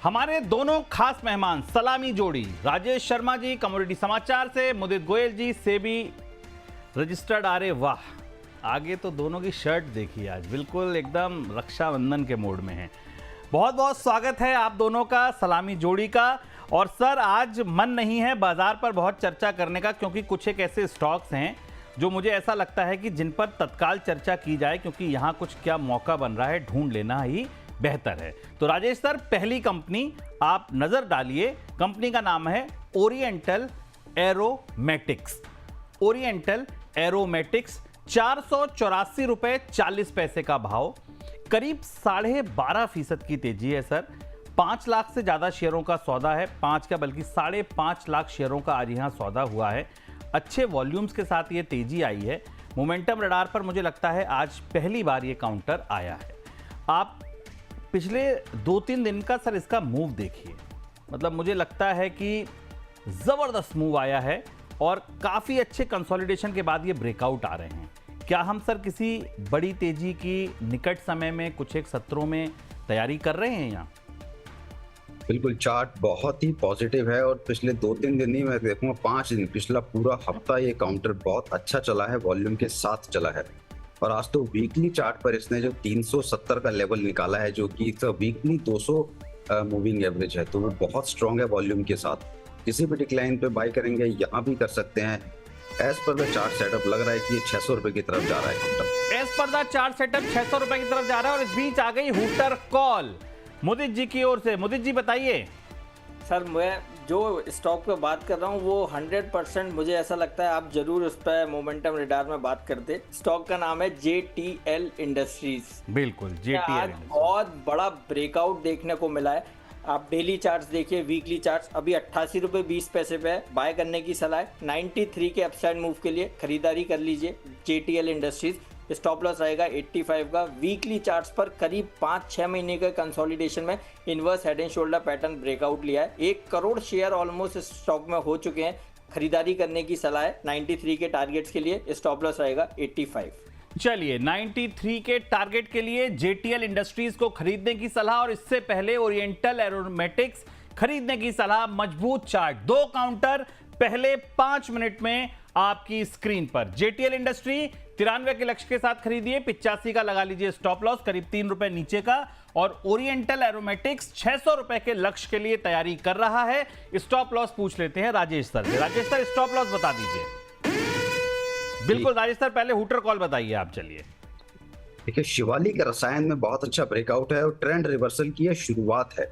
हमारे दोनों खास मेहमान सलामी जोड़ी राजेश शर्मा जी कमोडिटी समाचार से, मुदित गोयल जी सेबी रजिस्टर्ड। अरे वाह, आगे तो दोनों की शर्ट देखिए, आज बिल्कुल एकदम रक्षाबंधन के मोड में है। बहुत बहुत स्वागत है आप दोनों का, सलामी जोड़ी का। और सर, आज मन नहीं है बाजार पर बहुत चर्चा करने का, क्योंकि कुछ एक ऐसे स्टॉक्स हैं जो मुझे ऐसा लगता है कि जिन पर तत्काल चर्चा की जाए, क्योंकि यहाँ कुछ क्या मौका बन रहा है, ढूंढ लेना ही बेहतर है। तो राजेश सर, पहली कंपनी आप नजर डालिए, कंपनी का नाम है ओरिएंटल एरोमेटिक्स। ओरिएंटल एरोमेटिक्स, 484 रुपए 40 पैसे का भाव, करीब 12.5% की तेजी है सर। 5 लाख से ज्यादा शेयरों का सौदा है, 5 का बल्कि 5.5 लाख शेयरों का आज यहां सौदा हुआ है। अच्छे वॉल्यूम्स के साथ ये तेजी आई है। मोमेंटम रडार पर मुझे लगता है आज पहली बार ये काउंटर आया है। आप पिछले 2-3 दिन का सर इसका मूव देखिए, मतलब मुझे लगता है कि जबरदस्त मूव आया है और काफी अच्छे कंसोलिडेशन के बाद ये ब्रेकआउट आ रहे हैं। क्या हम सर किसी बड़ी तेजी की निकट समय में कुछ एक सत्रों में तैयारी कर रहे हैं यहाँ? बिल्कुल, चार्ट बहुत ही पॉजिटिव है और पिछले 2-3 दिन ही मैं देखूंगा, 5 दिन, पिछला पूरा हफ्ता ये काउंटर बहुत अच्छा चला है, वॉल्यूम के साथ चला है। और आज तो वीकली चार्ट पर इसने जो 370 का लेवल निकाला है, जो कि वीकली 200 मूविंग एवरेज है, तो वो बहुत स्ट्रांग है वॉल्यूम के साथ। किसी भी डिक्लाइन पे बाय करेंगे, यहाँ भी कर सकते हैं। As per the chart setup लग रहा है कि ये 600 रुपए की तरफ जा रहा है। As per the chart setup 600 रुपए की तरफ जा रहा है। और इस बीच आ गई हूटर कॉल मुदित जी की ओर से। मुदित जी बताइए। सर, मैं जो स्टॉक पे बात कर रहा हूँ वो 100% मुझे ऐसा लगता है आप जरूर उस पर मोमेंटम रडार में बात करते। स्टॉक का नाम है JTL इंडस्ट्रीज। बिल्कुल, JTL बहुत बड़ा ब्रेकआउट देखने को मिला है। आप डेली चार्ट्स देखिए, वीकली चार्ट्स अभी 88 रुपये 20 पैसे पे है। बाय करने की सलाह है। 93 के अपसाइड मूव के लिए खरीदारी कर लीजिए JTL इंडस्ट्रीज। स्टॉप लॉस रहेगा 85 का। वीकली चार्ट्स पर करीब 5-6 महीने के कंसोलिडेशन में inverse head and shoulder pattern breakout लिया है। 1 करोड़ शेयर ऑलमोस्ट स्टॉक में हो चुके हैं। खरीदारी करने की सलाह है। 93 के टारगेट्स के लिए स्टॉप लॉस रहेगा 85। चलिए, 93 के टारगेट के लिए JTL इंडस्ट्रीज को खरीदने की सलाह, और इससे पहले ओरिएंटल एरोमेटिक्स खरीदने की सलाह। मजबूत चार्ट, 2 काउंटर पहले 5 मिनट में आपकी स्क्रीन पर। JTL इंडस्ट्री 93 के लक्ष्य के साथ खरीदिए, 85 का लगा लीजिए स्टॉप लॉस, करीब 3 रुपए नीचे का। और ओरिएंटल एरोमेटिक्स 600 रुपए के लक्ष्य के लिए तैयारी कर रहा है। स्टॉप लॉस पूछ लेते हैं राजेश सर से। राजेश सर, स्टॉप लॉस बता दीजिए। बिल्कुल राजेश सर, पहले हूटर कॉल बताइए आप। चलिए देखिए, शिवालिक रसायन में बहुत अच्छा ब्रेकआउट है और ट्रेंड रिवर्सल की शुरुआत है।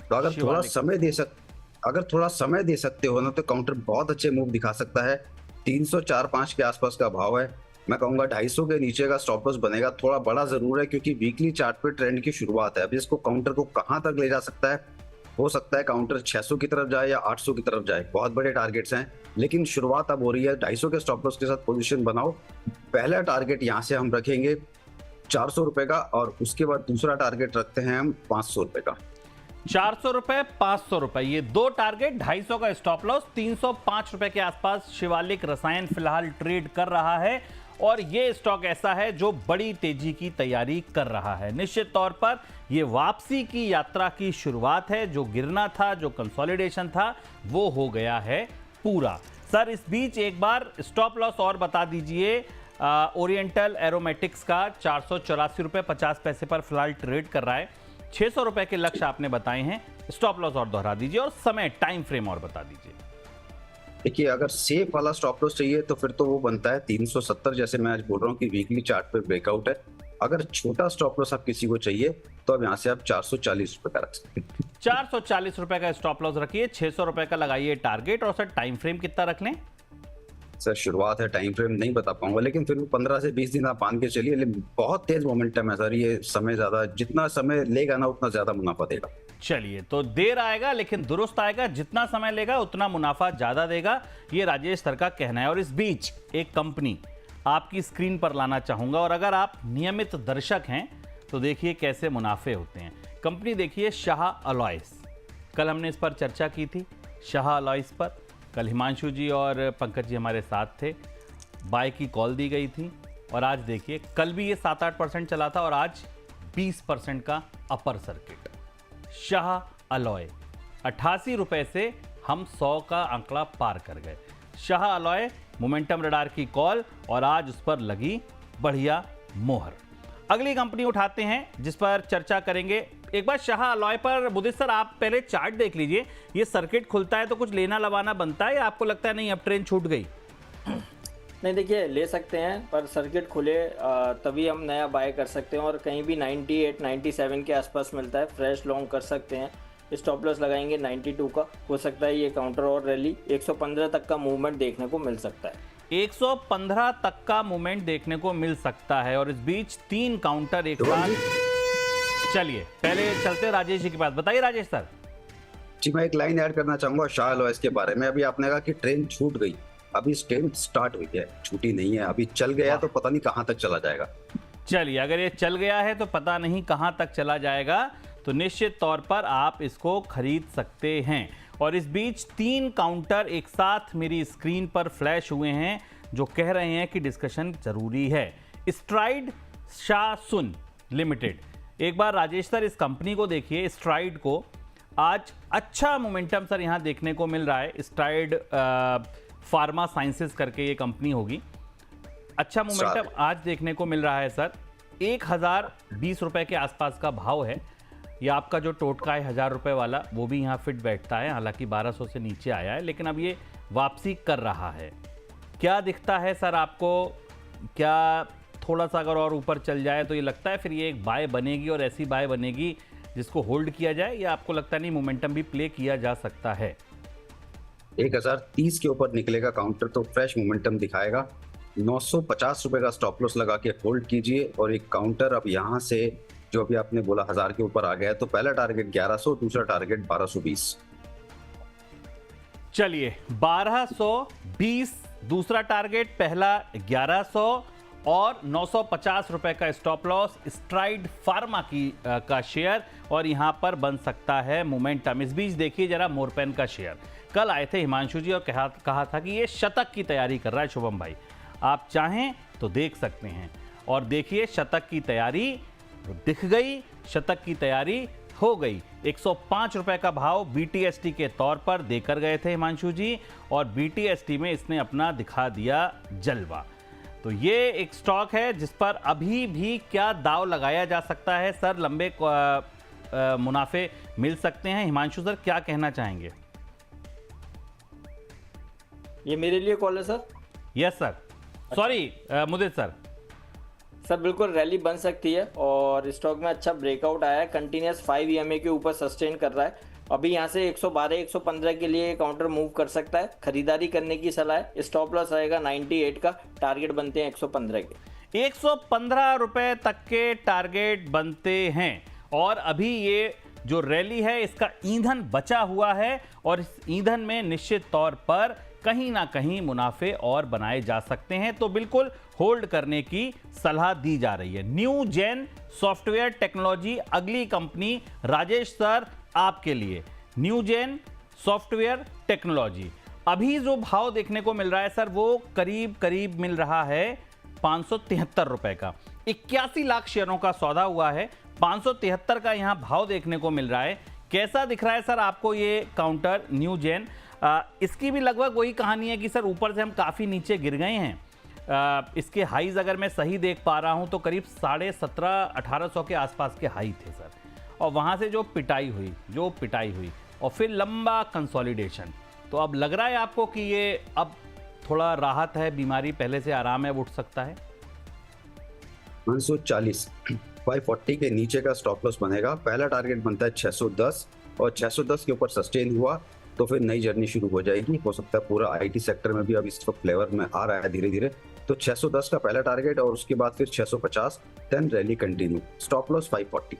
तो अगर थोड़ा समय दे सकते हो ना, तो काउंटर बहुत अच्छे मूव दिखा सकता है। 304-5 के आसपास का भाव है। मैं कहूंगा 250 के नीचे का स्टॉप लॉस बनेगा। थोड़ा बड़ा जरूर है, क्योंकि वीकली चार्ट पे ट्रेंड की शुरुआत है। अभी इसको काउंटर को कहां तक ले जा सकता है, हो सकता है काउंटर 600 की तरफ जाए या 800 की तरफ जाए। बहुत बड़े टारगेट्स हैं, लेकिन शुरुआत अब हो रही है। 250 के स्टॉप लॉस के साथ पोजीशन बनाओ। पहला टारगेट यहाँ से हम रखेंगे 400 रुपए का, और उसके बाद दूसरा टारगेट रखते हैं हम 500 रुपए का। 400 रुपए, 500 रुपए, ये 2 टारगेट, 250 का स्टॉप लॉस। 305 रुपए के आसपास शिवालिक रसायन फिलहाल ट्रेड कर रहा है, और ये स्टॉक ऐसा है जो बड़ी तेजी की तैयारी कर रहा है। निश्चित तौर पर ये वापसी की यात्रा की शुरुआत है। जो गिरना था, जो कंसोलिडेशन था, वो हो गया है पूरा। सर, इस बीच एक बार स्टॉप लॉस और बता दीजिए। ओरिएंटल एरोमेटिक्स का 484 रुपए 50 पैसे पर फिलहाल ट्रेड कर रहा है। 600 रुपए के लक्ष्य आपने बताए हैं। स्टॉप लॉस और दोहरा दीजिए, और समय, टाइम फ्रेम और बता दीजिए। देखिए, अगर सेफ वाला स्टॉप लॉस चाहिए तो फिर तो वो बनता है 370, जैसे मैं आज बोल रहा हूँ कि वीकली चार्ट पे ब्रेकआउट है। अगर छोटा स्टॉप लॉस आप किसी को चाहिए तो अब यहाँ से आप 440 रुपए का रख सकते हैं। 440 रुपए का स्टॉप लॉस रखिए, 600 रुपए का लगाइए टारगेट। और सर, टाइम फ्रेम कितना रख लें? सर, शुरुआत है, टाइम फ्रेम नहीं बता पाऊंगा, लेकिन फिर भी 15 से 20 दिन आप मान के चलिए। लेकिन बहुत तेज मोमेंटम है सर, ये समय ज्यादा, जितना समय लेगा ना उतना ज्यादा मुनाफा देगा। चलिए, तो देर आएगा लेकिन दुरुस्त आएगा। जितना समय लेगा उतना मुनाफा ज्यादा देगा, ये राजेश सर का कहना है। और इस बीच एक कंपनी आपकी स्क्रीन पर लाना चाहूंगा, और अगर आप नियमित दर्शक हैं तो देखिए कैसे मुनाफे होते हैं। कंपनी देखिए, शाह अलॉयस। कल हमने इस पर चर्चा की थी, शाह अलॉयस पर। कल हिमांशु जी और पंकज जी हमारे साथ थे, बाय की कॉल दी गई थी। और आज देखिए, कल भी ये 7-8% चला था, और आज 20% का अपर सर्किट। शाह अलॉय 88 रुपए से हम 100 का आंकड़ा पार कर गए। शाह अलॉय मोमेंटम रडार की कॉल और आज उस पर लगी बढ़िया मोहर। अगली कंपनी उठाते हैं जिस पर चर्चा करेंगे। एक बार शाह अलॉय पर मुदित सर आप पहले चार्ट देख लीजिए। ये सर्किट खुलता है तो कुछ लेना लवाना बनता है या आपको लगता है नहीं अब ट्रेन छूट गई? नहीं, देखिए ले सकते हैं पर सर्किट खुले तभी हम नया बाय कर सकते हैं और कहीं भी 98 97 के आसपास मिलता है, फ्रेश लॉन्ग कर सकते हैं। स्टॉप लॉस लगाएंगे 92 का, हो सकता है ये काउंटर और रैली 115 तक का मूवमेंट देखने को मिल सकता है। 115 तक का मूवमेंट देखने को मिल सकता है और इस बीच 3 काउंटर एक साथ। चलिए पहले चलते हैं राजेश जी के पास। बताइए राजेश सर। जी मैं एक लाइन ऐड करना चाहूंगा शाह अलॉयज के बारे में। अभी आपने कहा कि ट्रेन छूट गई, अभी ट्रेन स्टार्ट हुई है, छूटी नहीं है। अभी चल गया तो पता नहीं कहां तक चला जाएगा। चलिए अगर ये चल गया है तो पता नहीं कहां तक चला जाएगा, तो निश्चित तौर पर आप इसको खरीद सकते हैं। और इस बीच 3 काउंटर एक साथ मेरी स्क्रीन पर फ्लैश हुए हैं जो कह रहे हैं कि डिस्कशन जरूरी है। स्ट्राइड शासुन लिमिटेड, एक बार राजेश सर इस कंपनी को देखिए। स्ट्राइड को आज अच्छा मोमेंटम सर यहां देखने को मिल रहा है। स्ट्राइड फार्मा साइंसेस करके ये कंपनी होगी। अच्छा मोमेंटम आज देखने को मिल रहा है सर। 1020 रुपए के आसपास का भाव है। ये आपका जो टोटका है 1000 रुपए वाला वो भी यहाँ फिट बैठता है, हालांकि 1200 से नीचे आया है, लेकिन अब ये वापसी कर रहा है। क्या दिखता है सर आपको? क्या थोड़ा सा अगर और ऊपर चल जाए तो ये लगता है फिर ये एक बाय बनेगी और ऐसी बाय बनेगी जिसको होल्ड किया जाए, या आपको लगता नहीं मोमेंटम भी प्ले किया जा सकता है? 1030 के ऊपर निकलेगा काउंटर तो फ्रेश मोमेंटम दिखाएगा। 950 रुपए का स्टॉप लॉस लगा के होल्ड कीजिए। और एक काउंटर अब यहाँ से जो अभी आपने बोला 1000 के ऊपर आ गया है, तो पहला टारगेट 1100, दूसरा टारगेट 1220। चलिए 1220 दूसरा टारगेट, पहला 1100 और 950 रुपए का स्टॉप लॉस। स्ट्राइड फार्मा की का शेयर और यहां पर बन सकता है मोमेंटम। इस बीच देखिए जरा मोरपेन का शेयर। कल आए थे हिमांशु जी और कहा था कि ये शतक की तैयारी कर रहा है शुभम भाई, आप चाहें तो देख सकते हैं। और देखिए शतक की तैयारी दिख गई, शतक की तैयारी हो गई। 105 रुपए का भाव बीटीएसटी के तौर पर देकर गए थे हिमांशु जी, और बीटीएसटी में इसने अपना दिखा दिया जलवा। तो ये एक स्टॉक है जिस पर अभी भी क्या दाव लगाया जा सकता है सर? लंबे मुनाफे मिल सकते हैं। हिमांशु सर क्या कहना चाहेंगे? ये मेरे लिए कॉल है सर? Yes sir. सॉरी मुदित सर। सर बिल्कुल रैली बन सकती है और स्टॉक में अच्छा ब्रेकआउट आया है। कंटिन्यूस 5 EMA के ऊपर सस्टेन कर रहा है। अभी यहाँ से 112 115 के लिए काउंटर मूव कर सकता है, खरीदारी करने की सलाह है। स्टॉप लॉस आएगा 98 का, टारगेट बनते हैं 115 के। 115 रुपए तक के टारगेट बनते हैं। और अभी ये जो रैली है इसका ईंधन बचा हुआ है और इस ईंधन में निश्चित तौर पर कहीं ना कहीं मुनाफे और बनाए जा सकते हैं, तो बिल्कुल होल्ड करने की सलाह दी जा रही है। न्यू जेन सॉफ्टवेयर टेक्नोलॉजी अगली कंपनी राजेश सर आपके लिए। न्यू जेन सॉफ्टवेयर टेक्नोलॉजी अभी जो भाव देखने को मिल रहा है सर वो करीब करीब मिल रहा है 573 रुपए का। 81 लाख शेयरों का सौदा हुआ है, 573 का यहां भाव देखने को मिल रहा है। कैसा दिख रहा है सर आपको ये काउंटर न्यू जेन? इसकी भी लगभग वही कहानी है कि सर ऊपर से हम काफ़ी नीचे गिर गए हैं। इसके हाईज अगर मैं सही देख पा रहा हूं तो करीब 1750-1800 के आसपास के हाई थे सर, और वहां से जो पिटाई हुई और फिर लंबा कंसोलिडेशन। तो अब लग रहा है आपको कि ये अब थोड़ा राहत है, बीमारी पहले से आराम है, उठ सकता है? 540 540 के नीचे का स्टॉप लॉस बनेगा। पहला टारगेट बनता है 610 और 610 के ऊपर सस्टेन हुआ तो फिर नई जर्नी शुरू हो जाएगी। हो सकता है पूरा आईटी सेक्टर में भी अब इस वक्त फ्लेवर में आ रहा है धीरे धीरे। तो 610 का पहला टारगेट और उसके बाद फिर 650, then rally continue. Stop loss 540।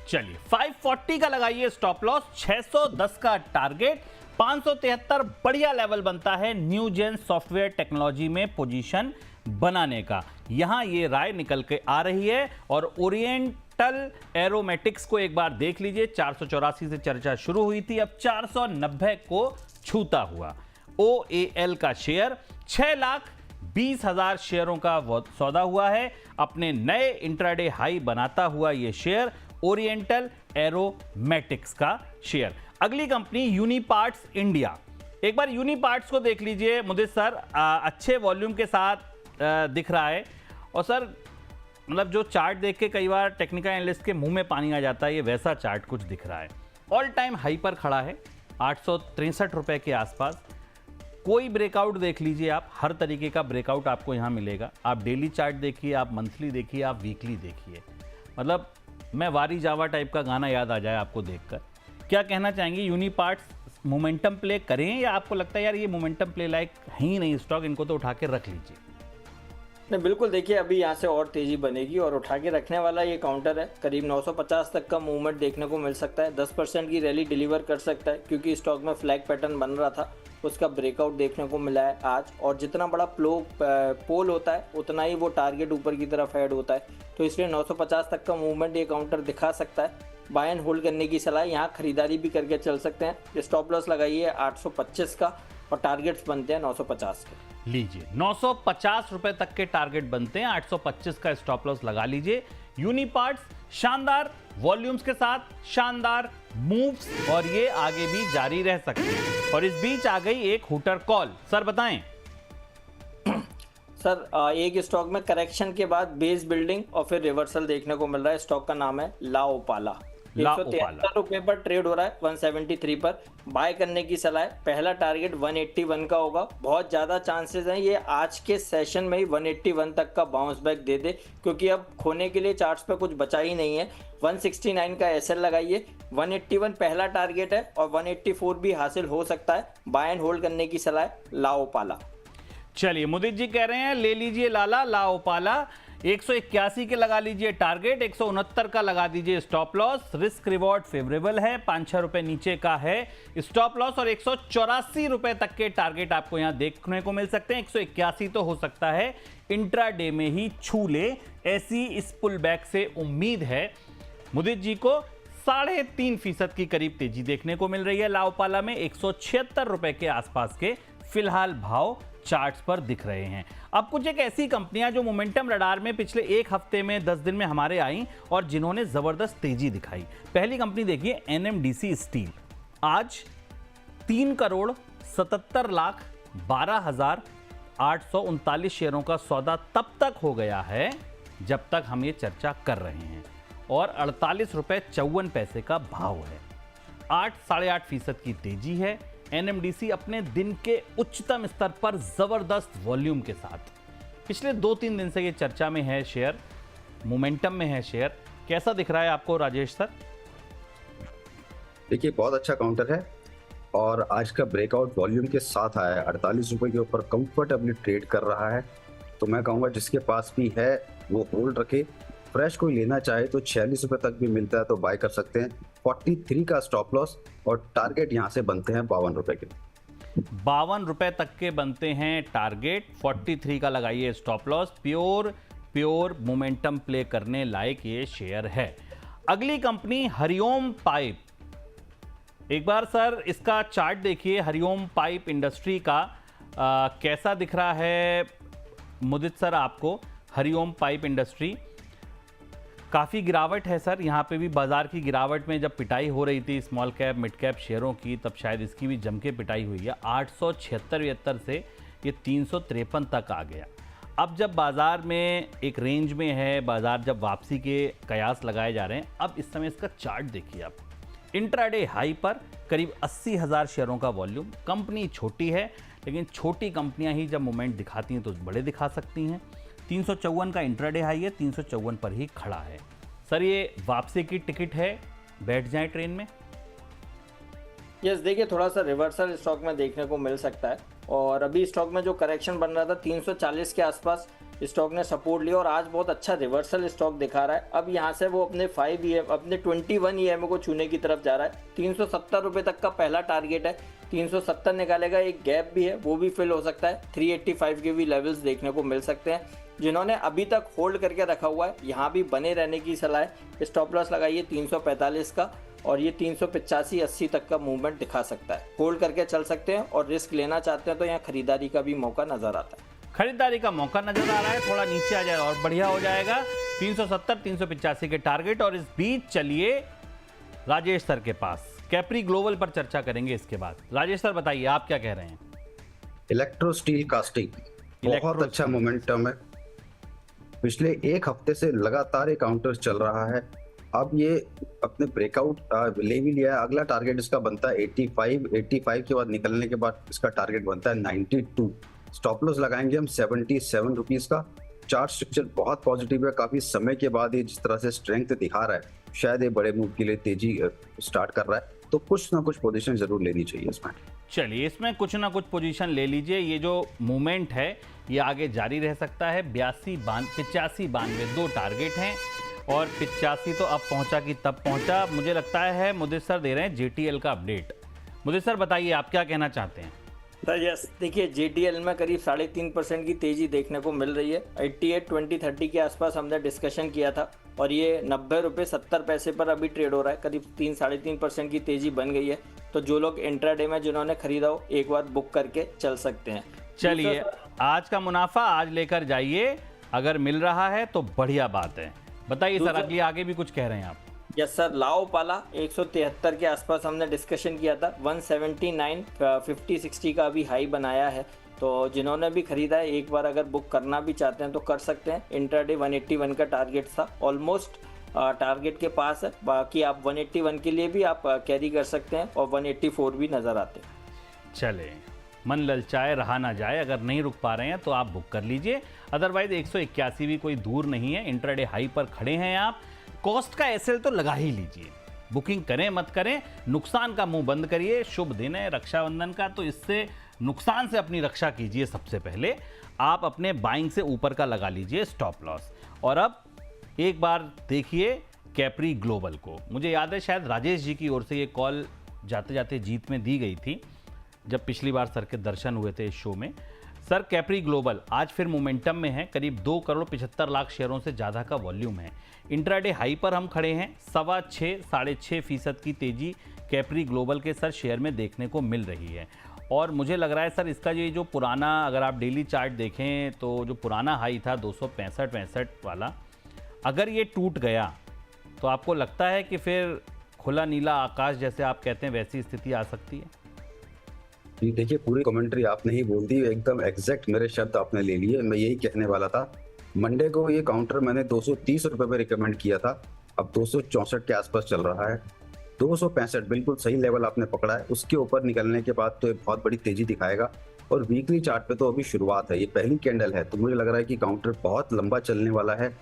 चलिए 540 का लगाइए स्टॉप लॉस, 610 का टारगेट, 573 बढ़िया लेवल बनता है न्यू जेन सॉफ्टवेयर टेक्नोलॉजी में पोजीशन बनाने का। यहां ये राय निकल के आ रही है। और ओरिएंटल एरोमेटिक्स को एक बार देख लीजिए, 484 से चर्चा शुरू हुई थी, अब 490 को छूता हुआ। OAL का शेयर 6,20,000 शेयरों का सौदा हुआ है। अपने नए इंट्राडे हाई बनाता हुआ यह शेयर ओरिएंटल एरोमेटिक्स का शेयर। अगली कंपनी यूनिपार्ट्स इंडिया। एक बार यूनिपार्ट्स को देख लीजिए मुदित सर, अच्छे वॉल्यूम के साथ दिख रहा है। और सर मतलब जो चार्ट देख के कई बार टेक्निकल एनालिस्ट के मुंह में पानी आ जाता है, ये वैसा चार्ट कुछ दिख रहा है। ऑल टाइम हाई पर खड़ा है 863 रुपए के आसपास। कोई ब्रेकआउट देख लीजिए आप, हर तरीके का ब्रेकआउट आपको यहाँ मिलेगा। आप डेली चार्ट देखिए, आप मंथली देखिए, आप वीकली देखिए, मतलब मैं वारी जावा टाइप का गाना याद आ जाए आपको देखकर। क्या कहना चाहेंगे, यूनिपार्ट्स मोमेंटम प्ले करें या आपको लगता है यार ये मोमेंटम प्ले लायक है ही नहीं स्टॉक, इनको तो उठा के रख लीजिए? नहीं, बिल्कुल देखिए अभी यहाँ से और तेजी बनेगी और उठा के रखने वाला ये काउंटर है। करीब 950 तक का मूवमेंट देखने को मिल सकता है, 10% की रैली डिलीवर कर सकता है, क्योंकि स्टॉक में फ्लैग पैटर्न बन रहा था, उसका ब्रेकआउट देखने को मिला है आज। और जितना बड़ा पोल होता है उतना ही वो टारगेट ऊपर की तरफ ऐड होता है, तो इसलिए 950 तक का मूवमेंट ये काउंटर दिखा सकता है। बाय एंड होल्ड करने की सलाह, यहाँ खरीदारी भी करके चल सकते हैं। स्टॉप लॉस लगाइए 825 का और टारगेट्स बनते हैं 950 के। लीजिए 950 रुपए तक के टारगेट बनते हैं, 825 का स्टॉप लॉस लगा लीजिए। यूनिपार्ट्स शानदार वॉल्यूम्स के साथ शानदार मूव्स और ये आगे भी जारी रह सकते हैं। और इस बीच आ गई एक हुटर कॉल, सर बताएं। सर एक स्टॉक में करेक्शन के बाद बेस बिल्डिंग और फिर रिवर्सल देखने को मिल रहा है। स्टॉक का नाम है लाओपाला। 173 रुपए पर ट्रेड हो रहा है 173 पर। बाय करने की सलाह है। पहला टारगेट 181 का होगा। बहुत ज्यादा चांसेस हैं ये आज के सेशन में ही 181 तक का बाउंस बैक दे दे, क्योंकि अब खोने के लिए चार्ट्स पे कुछ बचा ही नहीं है। 169 का एसएल लगाइए। 181 पहला टारगेट है और 184 भी हासिल हो सकता है। बाय एंड होल्ड करने की सलाह है लाओपाला। चलिए मुदित जी कह रहे हैं ले लीजिए लाला लाओपाला। 181 के लगा लीजिए टारगेट, 169 का लगा दीजिए stop loss. Risk reward favourable है, 5-6 रुपए नीचे का है स्टॉप लॉस और 184 रुपए तक के टारगेट आपको यहां देखने को मिल सकते हैं। 181 तो हो सकता है इंट्राडे में ही छू ले, ऐसी इस पुल बैक से उम्मीद है। मुदित जी को 3.5% की करीब तेजी देखने को मिल रही है लाओपाला में। 176 रुपए के आसपास के फिलहाल भाव चार्ट्स पर दिख रहे हैं। अब कुछ एक ऐसी कंपनियां जो मोमेंटम रडार में पिछले एक हफ्ते में 10 दिन में हमारे आई और जिन्होंने जबरदस्त तेजी दिखाई। पहली कंपनी देखिए एनएमडीसी स्टील। आज 3,77,12,839 शेयरों का सौदा तब तक हो गया है जब तक हम ये चर्चा कर रहे हैं और 48 रुपए 54 पैसे का भाव है। 8-8.5% की तेजी है। एनएमडीसी अपने दिन के उच्चतम स्तर पर जबरदस्त वॉल्यूम के साथ पिछले 2-3 दिन से ये चर्चा में है, शेयर मोमेंटम में है शेयर। कैसा दिख रहा है आपको राजेश सर? देखिए बहुत अच्छा काउंटर है और आज का ब्रेकआउट वॉल्यूम के साथ आया है। 48 रुपए के ऊपर कंफर्टेबली ट्रेड कर रहा है, तो मैं कहूँगा जिसके पास भी है वो होल्ड रखे। फ्रेश कोई लेना चाहे तो 46 रुपए तक भी मिलता है तो बाय कर सकते हैं। 43 का स्टॉप लॉस और टारगेट यहाँ से बनते हैं 52 रुपए के। 52 रुपए तक के बनते हैं टारगेट, 43 का लगाइए stop loss. Pure momentum play करने लायक ये शेयर है। अगली कंपनी हरिओम पाइप। एक बार सर इसका चार्ट देखिए हरिओम पाइप इंडस्ट्री का कैसा दिख रहा है मुदित सर आपको? हरिओम पाइप इंडस्ट्री काफ़ी गिरावट है सर, यहाँ पे भी बाजार की गिरावट में जब पिटाई हो रही थी स्मॉल कैप मिड कैप शेयरों की, तब शायद इसकी भी जम के पिटाई हुई है। 876 से ये 353 तक आ गया। अब जब बाजार में एक रेंज में है, बाजार जब वापसी के कयास लगाए जा रहे हैं, अब इस समय इसका चार्ट देखिए आप। इंट्राडे हाई पर करीब 80,000 शेयरों का वॉल्यूम। कंपनी छोटी है लेकिन छोटी कंपनियां ही जब मोमेंट दिखाती हैं तो बड़े दिखा सकती हैं। 354 का इंट्राडे हाई है, 354 पर ही खड़ा है। सर ये वापसी की टिकट है, बैठ जाएं ट्रेन में? यस, देखिए थोड़ा सा रिवर्सल स्टॉक में देखने को मिल सकता है और अभी स्टॉक में जो करेक्शन बन रहा था 340 के आसपास स्टॉक ने सपोर्ट लिया और आज बहुत अच्छा रिवर्सल स्टॉक दिखा रहा है। अब यहाँ से वो अपने 21 EMA को छूने की तरफ जा रहा है। 370 रुपये तक का पहला टारगेट है, 370 निकालेगा। एक गैप भी है, वो भी फिल हो सकता है। 385 के भी लेवल्स देखने को मिल सकते हैं। जिन्होंने अभी तक होल्ड करके रखा हुआ है यहाँ भी बने रहने की सलाह है। स्टॉप लॉस लगाइए 345 का और ये 385-80 तक का मूवमेंट दिखा सकता है। होल्ड करके चल सकते हैं और रिस्क लेना चाहते हैं तो यहाँ खरीदारी का भी मौका नजर आता है। खरीदारी का मौका नजर आ रहा है, थोड़ा नीचे आ जाए और बढ़िया हो जाएगा। 370 385 के टारगेट। और इस बीच चलिए राजेश सर के पास, कैप्री ग्लोबल पर चर्चा करेंगे इसके बाद। राजेश सर बताइए आप क्या कह रहे हैं। इलेक्ट्रो स्टील कास्टिंग बहुत अच्छा मोमेंटम है, पिछले एक हफ्ते से लगातार ये काउंटर चल रहा है। अब ये अपने ब्रेकआउट ले भी लिया है, अगला टारगेट इसका बनता है 85 के बाद निकलने के बाद इसका टारगेट बनता है 92। स्टॉप लॉस लगाएंगे हम 77 रुपीज का। चार्ट स्ट्रक्चर बहुत पॉजिटिव है, काफी समय के बाद ये जिस तरह से स्ट्रेंथ दिखा रहा है, शायद ये बड़े मूव के लिए तेजी स्टार्ट कर रहा है, तो कुछ ना कुछ पोजीशन जरूर लेनी चाहिए इसमें। चलिए इसमें कुछ ना कुछ पोजीशन ले लीजिए। ये जो मूवमेंट है ये आगे जारी रह सकता है। 85 92 दो टारगेट हैं और 85 तो अब पहुंचा कि तब पहुंचा। मुझे लगता है मुदित सर दे रहे हैं JTL का अपडेट। मुदित सर बताइए आप क्या कहना चाहते हैं। सर यस, देखिए JTL में करीब 3.5% की तेजी देखने को मिल रही है। 88 20 30 के आसपास हमने डिस्कशन किया था और ये 90 रुपये 70 पैसे पर अभी ट्रेड हो रहा है। करीब 3-3.5% की तेजी बन गई है। तो जो लोग इंट्राडे में जिन्होंने खरीदा हो एक बार बुक करके चल सकते हैं। चलिए आज का मुनाफा आज लेकर जाइए, अगर मिल रहा है तो बढ़िया बात है। बताइए सर अगली आगे भी कुछ कह रहे हैं आप। यस सर, लाओ पाला 173 के आसपास हमने डिस्कशन किया था। 179 50-60 का अभी हाई बनाया है। तो जिन्होंने भी खरीदा है एक बार अगर बुक करना भी चाहते हैं तो कर सकते हैं। इंट्राडे 181 का टारगेट था, ऑलमोस्ट टारगेट के पास है। बाकी आप 181 के लिए भी आप कैरी कर सकते हैं और 184 भी नज़र आते हैं। चले मन ललचाए रहा ना जाए, अगर नहीं रुक पा रहे हैं तो आप बुक कर लीजिए। अदरवाइज 181 भी कोई दूर नहीं है, इंट्राडे हाई पर खड़े हैं आप। कॉस्ट का एसएल तो लगा ही लीजिए, बुकिंग करें मत करें, नुकसान का मुंह बंद करिए। शुभ दिन है रक्षाबंधन का, तो इससे नुकसान से अपनी रक्षा कीजिए। सबसे पहले आप अपने बाइंग से ऊपर का लगा लीजिए स्टॉप लॉस। और अब एक बार देखिए कैप्री ग्लोबल को। मुझे याद है शायद राजेश जी की ओर से ये कॉल जाते जाते जीत में दी गई थी जब पिछली बार सर के दर्शन हुए थे इस शो में। सर कैप्री ग्लोबल आज फिर मोमेंटम में है, करीब 2 करोड़ 75 लाख शेयरों से ज़्यादा का वॉल्यूम है। इंट्राडे हाई पर हम खड़े हैं। 6.25% की तेजी कैप्री ग्लोबल के सर शेयर में देखने को मिल रही है। और मुझे लग रहा है सर इसका ये जो पुराना, अगर आप डेली चार्ट देखें तो जो पुराना हाई था 265 वाला, अगर ये टूट गया तो आपको लगता है कि फिर खुला नीला आकाश जैसे आप कहते हैं वैसी स्थिति आ सकती है। जी देखिए, पूरी कमेंट्री आपने ही बोल दी, एकदम एग्जैक्ट मेरे शब्द आपने ले लिए। मैं यही कहने वाला था। मंडे को ये काउंटर मैंने 230 रुपए पे रिकमेंड किया था, अब 264 के आसपास चल रहा है। 265 बिल्कुल सही लेवल आपने पकड़ा है। उसके ऊपर निकलने के बाद तो ये बहुत बड़ी तेजी दिखाएगा। और वीकली चार्ट पे तो अभी शुरुआत है, ये पहली कैंडल है, तो मुझे लग रहा है कि काउंटर बहुत लंबा चलने वाला है।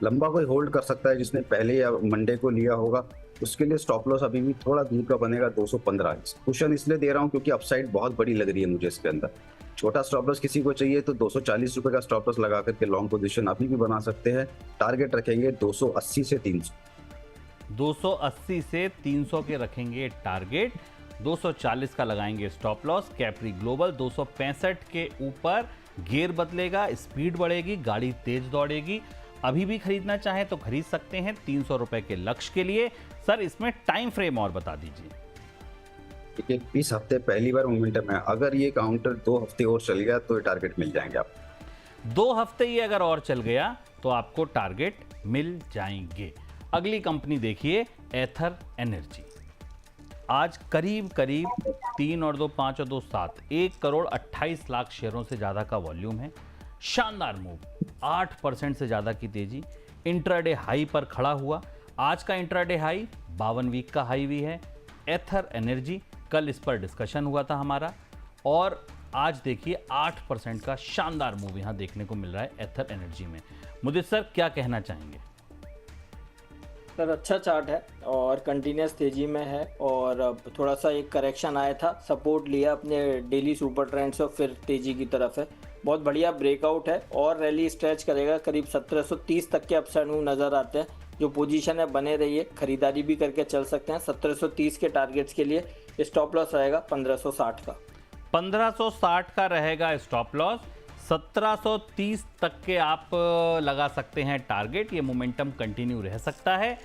लंबा कोई होल्ड कर सकता है जिसने पहले या मंडे को लिया होगा, उसके लिए स्टॉप लॉस अभी भी थोड़ा दूर का बनेगा 215। कुशन इसलिए दे रहा हूँ क्योंकि अपसाइड बहुत बड़ी लग रही है मुझे इसके अंदर। छोटा स्टॉप लॉस किसी को चाहिए तो 240 रुपए का स्टॉप लॉस लगा करके लॉन्ग पोजीशन अभी भी बना सकते हैं। टारगेट रखेंगे 280 से 300। 280 से 300 के रखेंगे टारगेट, 240 का लगाएंगे स्टॉप लॉस। कैप्री ग्लोबल 265 के ऊपर गियर बदलेगा, स्पीड बढ़ेगी, गाड़ी तेज दौड़ेगी। अभी भी खरीदना चाहें तो खरीद सकते हैं 300 रुपए के लक्ष्य के लिए। सर इसमें टाइम फ्रेम और बता दीजिए। देखिए, इस हफ्ते पहली बार मोमेंटम है, अगर ये काउंटर 2 हफ्ते और चल गया तो ये टारगेट मिल जाएंगे आप। 2 हफ्ते ये अगर और चल गया तो आपको टारगेट मिल जाएंगे। अगली कंपनी देखिए एथर एनर्जी। आज करीब 3 और 2 5 और 2 7 1 करोड़ 28 लाख शेयरों से ज़्यादा का वॉल्यूम है। शानदार मूव, 8% से ज़्यादा की तेजी। इंट्राडे हाई पर खड़ा हुआ। आज का इंट्राडे हाई 52 वीक का हाई भी है। एथर एनर्जी, कल इस पर डिस्कशन हुआ था हमारा, और आज देखिए 8% का शानदार मूव यहाँ देखने को मिल रहा है एथर एनर्जी में। मुदित सर क्या कहना चाहेंगे। सर अच्छा चार्ट है और कंटिन्यूस तेजी में है, और थोड़ा सा एक करेक्शन आया था, सपोर्ट लिया अपने डेली सुपर ट्रेंड से, फिर तेजी की तरफ है। बहुत बढ़िया ब्रेकआउट है और रैली स्ट्रेच करेगा। करीब 1730 तक के अपसाइड मूव नज़र आते हैं। जो पोजीशन है बने रहिए, खरीदारी भी करके चल सकते हैं। 1730 के टारगेट्स के लिए स्टॉप लॉस रहेगा 1560 का। 1560 का रहेगा स्टॉप लॉस। 1730 तक के आप लगा सकते हैं टारगेट। ये मोमेंटम कंटिन्यू रह सकता है।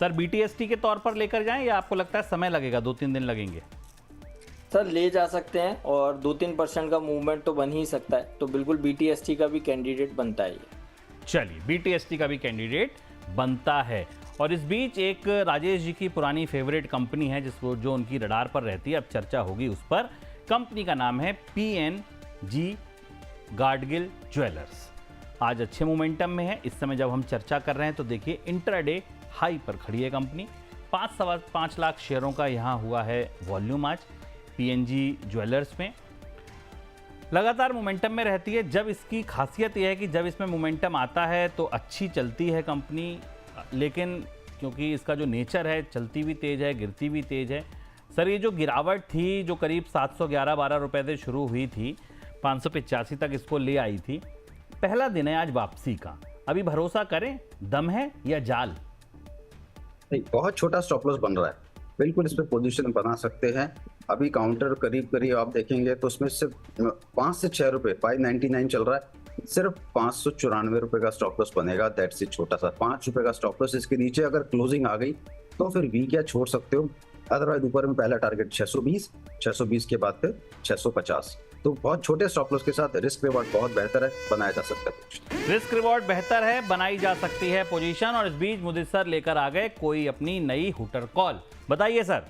सर BTST के तौर पर लेकर जाएं या आपको लगता है समय लगेगा, 2-3 दिन लगेंगे। सर ले जा सकते हैं और 2-3% का मूवमेंट तो बन ही सकता है, तो बिल्कुल BTST का भी कैंडिडेट बनता है ये। चलिए, BTST का भी कैंडिडेट बनता है। और इस बीच एक राजेश जी की पुरानी फेवरेट कंपनी है जिसको जो उनकी रडार पर रहती है, अब चर्चा होगी उस पर। कंपनी का नाम है PNG गाडगिल ज्वेलर्स। आज अच्छे मोमेंटम में है। इस समय जब हम चर्चा कर रहे हैं तो देखिए इंट्राडे हाई पर खड़ी है कंपनी। 5.5 लाख शेयरों का यहाँ हुआ है वॉल्यूम आज PNG ज्वेलर्स में। लगातार मोमेंटम में रहती है। जब इसकी खासियत यह है कि जब इसमें मोमेंटम आता है तो अच्छी चलती है कंपनी, लेकिन क्योंकि इसका जो नेचर है, चलती भी तेज़ है, गिरती भी तेज़ है। सर ये जो गिरावट थी, जो करीब 711-12 रुपये से शुरू हुई थी, 585 तक इसको ले आई थी। पहला दिन है आज वापसी का। अभी भरोसा करें, दम है या जाल? नहीं, बहुत छोटा स्टॉप लॉस बन रहा है, बिल्कुल इस पे पोजीशन बना सकते हैं। अभी काउंटर करीब करीब आप देखेंगे तो उसमें सिर्फ 5 से 6 रुपए, 599 चल रहा है, सिर्फ 594 रुपए का स्टॉप लॉस बनेगा। दैट्स इट, छोटा सा 5 रुपए का स्टॉप लॉस। इसके नीचे अगर क्लोजिंग आ गई तो फिर वी क्या छोड़ सकते हो, अदरवाइज ऊपर में पहला टारगेट 620 के बाद फिर 650। तो बहुत छोटे स्टॉप लॉस के साथ रिस्क रिवॉर्ड बहुत बेहतर है, बनाया जा सकता है। रिस्क रिवॉर्ड बेहतर है, बनाई जा सकती है पोजीशन। और इस बीच मुदित सर लेकर आ गए कोई अपनी नई हुटर कॉल। बताइए सर।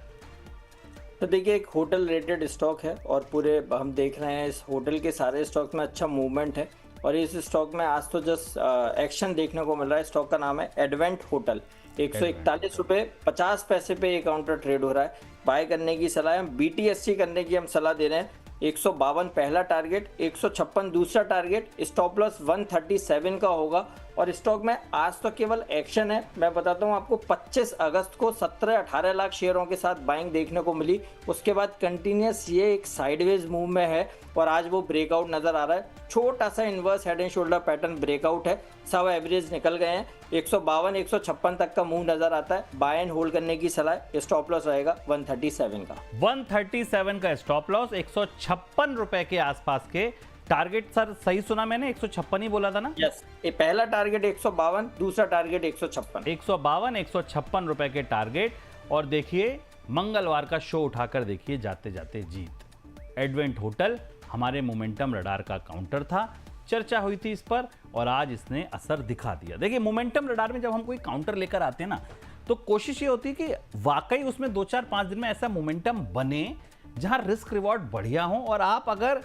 तो देखिए एक होटल रेटेड स्टॉक है और पूरे हम देख रहे हैं इस होटल के सारे स्टॉक में अच्छा मूवमेंट है। और इस स्टॉक में आज तो जस्ट एक्शन देखने को मिल रहा है। स्टॉक का नाम है एडवेंट होटल। 141 रुपये 50 पैसे पे ये काउंटर ट्रेड हो रहा है। बाय करने की सलाह है, BTST करने की हम सलाह दे रहे हैं। 152 पहला टारगेट, 156 दूसरा टारगेट, स्टॉप लॉस 137 का होगा। और स्टॉक में आज तो केवल एक्शन है। मैं बताता हूँ आपको, 25 अगस्त को 17-18 लाख शेयरों के साथ बाइंग देखने को मिली। उसके बाद कंटिन्यूस ये एक साइडवेज मूव में है और आज वो ब्रेकआउट नजर आ रहा है। छोटा सा inverse head and shoulder pattern breakout है, सब एवरेज निकल गए हैं। 152-156 तक का मूव नजर आता है। बाय एंड होल्ड करने की सलाह। स्टॉप लॉस रहेगा 137 का। 137 का स्टॉप लॉस, 156 रुपए के आसपास के टारगेट। सर सही सुना मैंने, 156 ही बोला था ना? यस, ये पहला टारगेट 152, दूसरा टारगेट 156। 152-156 रुपए के टारगेट। और देखिए मंगलवार का शो उठाकर देखिए, जाते जाते जीत। एडवेंट होटल हमारे मोमेंटम रडार का काउंटर था, चर्चा हुई थी इस पर और आज इसने असर दिखा दिया। देखिए मोमेंटम रडार में जब हम कोई काउंटर लेकर आते हैं ना, तो कोशिश ये होती है कि वाकई उसमें 2-4-5 दिन में ऐसा मोमेंटम बने जहां रिस्क रिवॉर्ड बढ़िया हो और आप अगर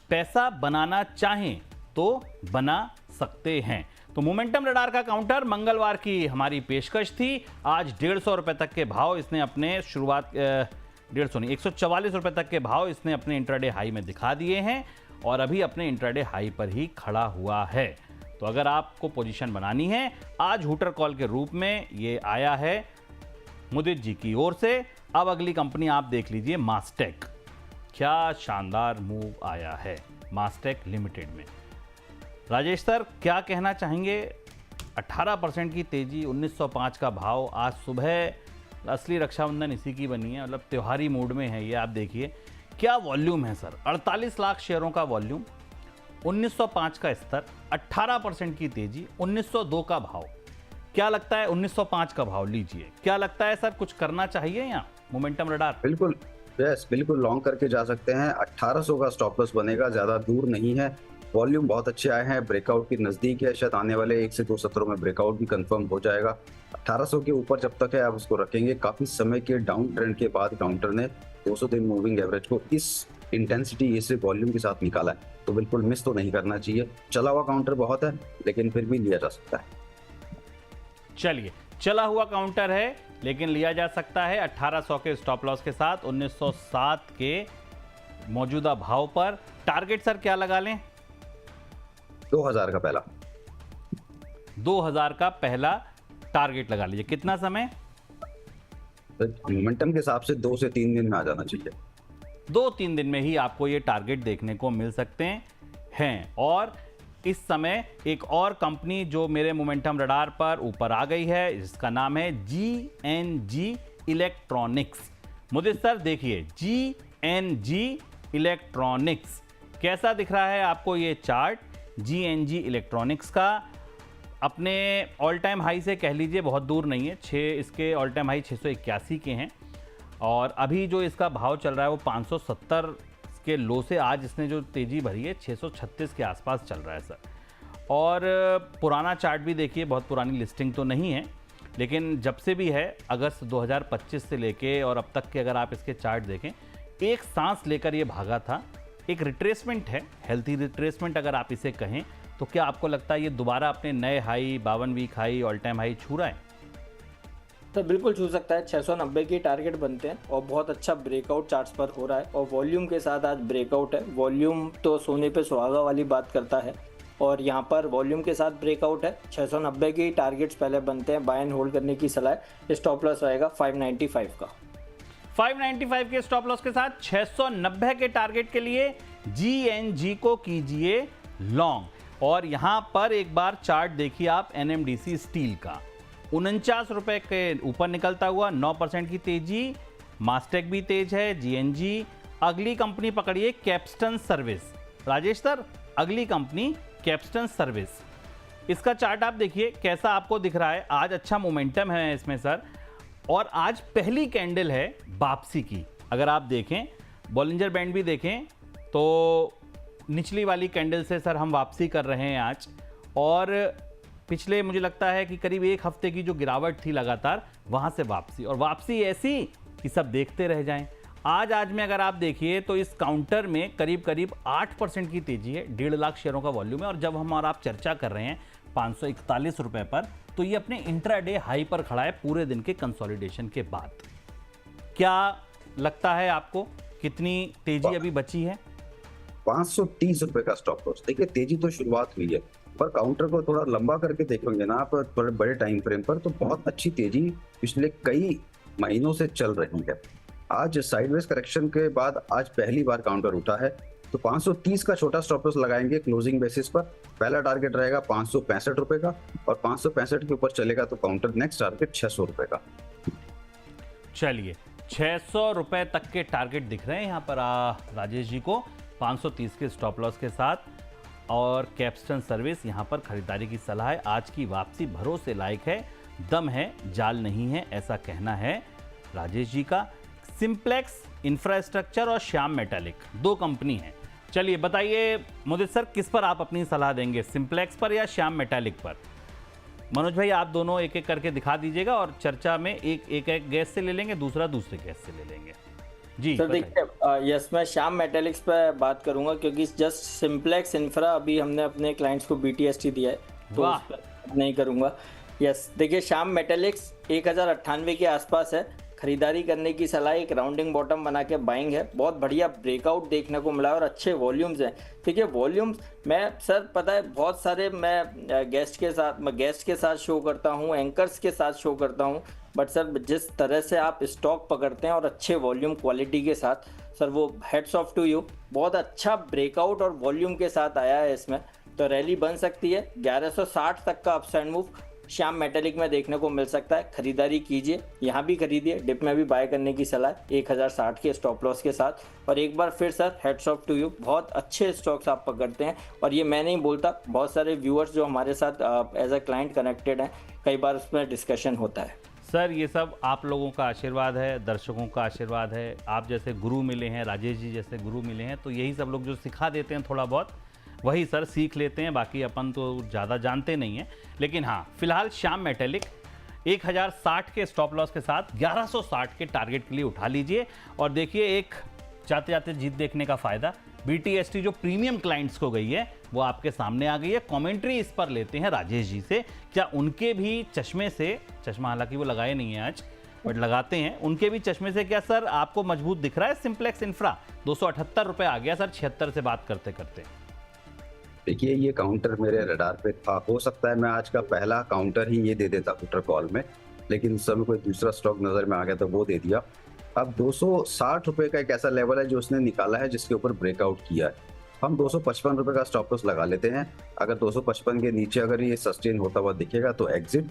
पैसा बनाना चाहें तो बना सकते हैं। तो मोमेंटम रडार का काउंटर मंगलवार की हमारी पेशकश थी। आज 150 रुपए तक के भाव इसने अपने शुरुआत 150 नहीं 144 रुपए तक के भाव इसने अपने इंट्राडे हाई में दिखा दिए हैं और अभी अपने इंट्राडे हाई पर ही खड़ा हुआ है। तो अगर आपको पोजीशन बनानी है, आज हुटर कॉल के रूप में ये आया है मुदित जी की ओर से। अब अगली कंपनी आप देख लीजिए, मास्टेक। क्या शानदार मूव आया है मास्टेक लिमिटेड में। राजेश सर क्या कहना चाहेंगे? 18% की तेजी, 1905 का भाव। आज सुबह असली रक्षाबंधन इसी की बनी है, मतलब त्योहारी मूड में है ये। आप देखिए क्या वॉल्यूम है सर, 48 लाख शेयरों का वॉल्यूम, 1905 का स्तर, 18% की तेजी, 1902 का भाव। क्या लगता है? 1905 का भाव लीजिए, क्या लगता है सर कुछ करना चाहिए यहाँ मोमेंटम रडार? बिल्कुल, यस, बिल्कुल लॉन्ग करके जा सकते हैं। 1800 का स्टॉप लॉस बनेगा, ज्यादा दूर नहीं है। वॉल्यूम बहुत अच्छे आए हैं, ब्रेकआउट की नजदीक है, शायद आने वाले 1 से 2 सत्रों में ब्रेकआउट भी कंफर्म हो जाएगा। 1800 के ऊपर जब तक है आप उसको रखेंगे। काफी समय के डाउन ट्रेंड के बाद काउंटर ने 200 दिन मूविंग एवरेज को इस इंटेंसिटी, इस वॉल्यूम के साथ निकाला है, तो बिल्कुल मिस तो नहीं करना चाहिए। चला हुआ काउंटर बहुत है लेकिन फिर भी लिया जा सकता है। चलिए, चला हुआ काउंटर है लेकिन लिया जा सकता है 1800 के स्टॉप लॉस के साथ, 1907 के मौजूदा भाव पर। टारगेट सर क्या लगा लें? 2000 का पहला 2000 का पहला टारगेट लगा लीजिए। कितना समय? मोमेंटम के हिसाब से 2 से 3 दिन में आ जाना चाहिए। 2-3 दिन में ही आपको ये टारगेट देखने को मिल सकते हैं। और इस समय एक और कंपनी जो मेरे मोमेंटम रडार पर ऊपर आ गई है, जिसका नाम है GNG इलेक्ट्रॉनिक्स। मुदित सर देखिए, GNG इलेक्ट्रॉनिक्स कैसा दिख रहा है आपको ये चार्ट? GNG इलेक्ट्रॉनिक्स का अपने ऑल टाइम हाई से कह लीजिए बहुत दूर नहीं है। इसके ऑल टाइम हाई 681 के हैं और अभी जो इसका भाव चल रहा है वो 570 के लो से आज इसने जो तेज़ी भरी है 636 के आसपास चल रहा है सर। और पुराना चार्ट भी देखिए, बहुत पुरानी लिस्टिंग तो नहीं है, लेकिन जब से भी है अगस्त 2025 से लेके और अब तक के अगर आप इसके चार्ट देखें, एक सांस लेकर ये भागा था। एक रिट्रेसमेंट है, हेल्थी रिट्रेसमेंट अगर आप इसे कहें, तो क्या आपको लगता है ये दोबारा अपने नए high 52 week high all time high छू रहा है? तो बिल्कुल छू सकता है। 690 के टारगेट बनते हैं और बहुत अच्छा ब्रेकआउट चार्ट्स पर हो रहा है और वॉल्यूम के साथ आज ब्रेकआउट है। वॉल्यूम तो सोने पे सुहागा वाली बात करता है और यहाँ पर वॉल्यूम के साथ ब्रेकआउट है। 690 के टारगेट्स पहले बनते हैं, बाय एंड होल्ड करने की सलाह है। स्टॉप लॉस रहेगा 595 का। 595 के स्टॉप लॉस के साथ 690 के टारगेट के लिए GNG को कीजिए लॉन्ग। और यहां पर एक बार चार्ट देखिए आप NMDC स्टील का, 49 रुपए के ऊपर निकलता हुआ 9% की तेजी। मास्टेक भी तेज है, GNG। अगली कंपनी पकड़िए कैप्स्टन सर्विस। राजेश सर, अगली कंपनी कैप्स्टन सर्विस, इसका चार्ट आप देखिए कैसा आपको दिख रहा है। आज अच्छा मोमेंटम है इसमें सर, और आज पहली कैंडल है वापसी की। अगर आप देखें, बॉलिंजर बैंड भी देखें तो निचली वाली कैंडल से सर हम वापसी कर रहे हैं आज। और पिछले मुझे लगता है कि करीब एक हफ्ते की जो गिरावट थी लगातार, वहां से वापसी, और वापसी ऐसी कि सब देखते रह जाएं। आज में अगर आप देखिए तो इस काउंटर में करीब 8% की तेजी है, 1.5 लाख शेयरों का वॉल्यूम है। और जब हम और आप चर्चा कर रहे हैं 541 रुपए पर, तो ये अपने इंट्राडे हाई पर खड़ा है पूरे दिन के कंसोलिडेशन के बाद। क्या लगता है आपको कितनी तेजी अभी बची है? 530 रुपए का स्टॉप लॉस। देखिए तेजी तो शुरुआत हुई है, पर काउंटर को थोड़ा लंबा करके देखेंगे ना आप थोड़े बड़े टाइम फ्रेम पर, तो बहुत अच्छी तेजी पिछले कई महीनों से चल रही है। आज साइडवेज करेक्शन के बाद आज पहली बार काउंटर उठा है, तो 530 का छोटा स्टॉप लॉस लगाएंगे क्लोजिंग बेसिस पर। पहला टारगेट रहेगा 565 रुपए का, और 565 के ऊपर चलेगा तो काउंटर नेक्स्ट टारगेट 600 रुपए का। चलिए, 600 रुपए तक के टारगेट दिख रहे हैं यहाँ पर राजेश जी को, 530 के स्टॉप लॉस के साथ। और कैप्स्टन सर्विस यहाँ पर खरीदारी की सलाह है। आज की वापसी भरोसे लायक है, दम है, जाल नहीं है, ऐसा कहना है राजेश जी का। सिंप्लेक्स इंफ्रास्ट्रक्चर और श्याम मेटालिक, दो कंपनी हैं। चलिए बताइए मुदित सर, किस पर आप अपनी सलाह देंगे, सिंप्लेक्स पर या श्याम मेटालिक पर? मनोज भाई, आप दोनों एक एक करके दिखा दीजिएगा और चर्चा में एक गैस से ले लेंगे, दूसरा दूसरे गैस से ले लेंगे। जी सर देखिए, यस मैं श्याम मेटालिक्स पर बात करूंगा क्योंकि जस्ट सिंप्लेक्स इंफ्रा अभी हमने अपने क्लाइंट्स को BTST दिया है, तो उस पर नहीं करूंगा। यस देखिए, श्याम मेटालिक्स 1098 के आसपास है, खरीदारी करने की सलाह। एक राउंडिंग बॉटम बना के बाइंग है, बहुत बढ़िया ब्रेकआउट देखने को मिला और अच्छे वॉल्यूम्स हैं। ठीक है, वॉल्यूम्स मैं सर पता है बहुत सारे मैं गेस्ट के साथ शो करता हूँ, एंकर्स के साथ शो करता हूँ, बट सर जिस तरह से आप स्टॉक पकड़ते हैं और अच्छे वॉल्यूम क्वालिटी के साथ, सर वो हेड्स ऑफ टू यू। बहुत अच्छा ब्रेकआउट और वॉल्यूम के साथ आया है इसमें, तो रैली बन सकती है। 1160 तक का अपसाइड मूव श्याम मेटालिक में देखने को मिल सकता है। खरीदारी कीजिए, यहाँ भी खरीदिए, डिप में भी बाय करने की सलाह 1060 के स्टॉप लॉस के साथ। और एक बार फिर sir heads off to you, बहुत अच्छे स्टॉक्स आप पकड़ते हैं। और ये मैं नहीं बोलता, बहुत सारे व्यूअर्स जो हमारे साथ एज अ क्लाइंट कनेक्टेड हैं, कई बार उसमें डिस्कशन होता है। सर ये सब आप लोगों का आशीर्वाद है, दर्शकों का आशीर्वाद है। आप जैसे गुरु मिले हैं, राजेश जी जैसे गुरु मिले हैं, तो यही सब लोग जो सिखा देते हैं थोड़ा बहुत, वही सर सीख लेते हैं। बाकी अपन तो ज़्यादा जानते नहीं हैं। लेकिन हाँ, फिलहाल श्याम मेटालिक 1060 के स्टॉप लॉस के साथ 1160 के टारगेट के लिए उठा लीजिए। और देखिए, एक जाते जाते जीत देखने का फ़ायदा, BTST जो प्रीमियम क्लाइंट्स को गई है वो आपके सामने आ गई है। कमेंट्री इस पर लेते हैं राजेश जी से, क्या उनके भी चश्मे से, चश्मा हालांकि वो लगाए नहीं है आज, बट लगाते हैं, उनके भी चश्मे से क्या सर आपको मजबूत दिख रहा है सिंप्लेक्स इंफ्रा? 278 रुपये आ गया सर 76 से बात करते करते। देखिए, ये काउंटर मेरे रडार पे था, हो सकता है मैं आज का पहला काउंटर ही ये दे देता पुटर कॉल में, लेकिन उस समय कोई दूसरा स्टॉक नजर में आ गया तो वो दे दिया। अब 260 रुपए का एक ऐसा लेवल है जो उसने निकाला है, जिसके ऊपर ब्रेकआउट किया है। हम 255 रुपए का स्टॉप लॉस लगा लेते हैं। अगर 255 के नीचे अगर ये सस्टेन होता हुआ दिखेगा तो एग्जिट,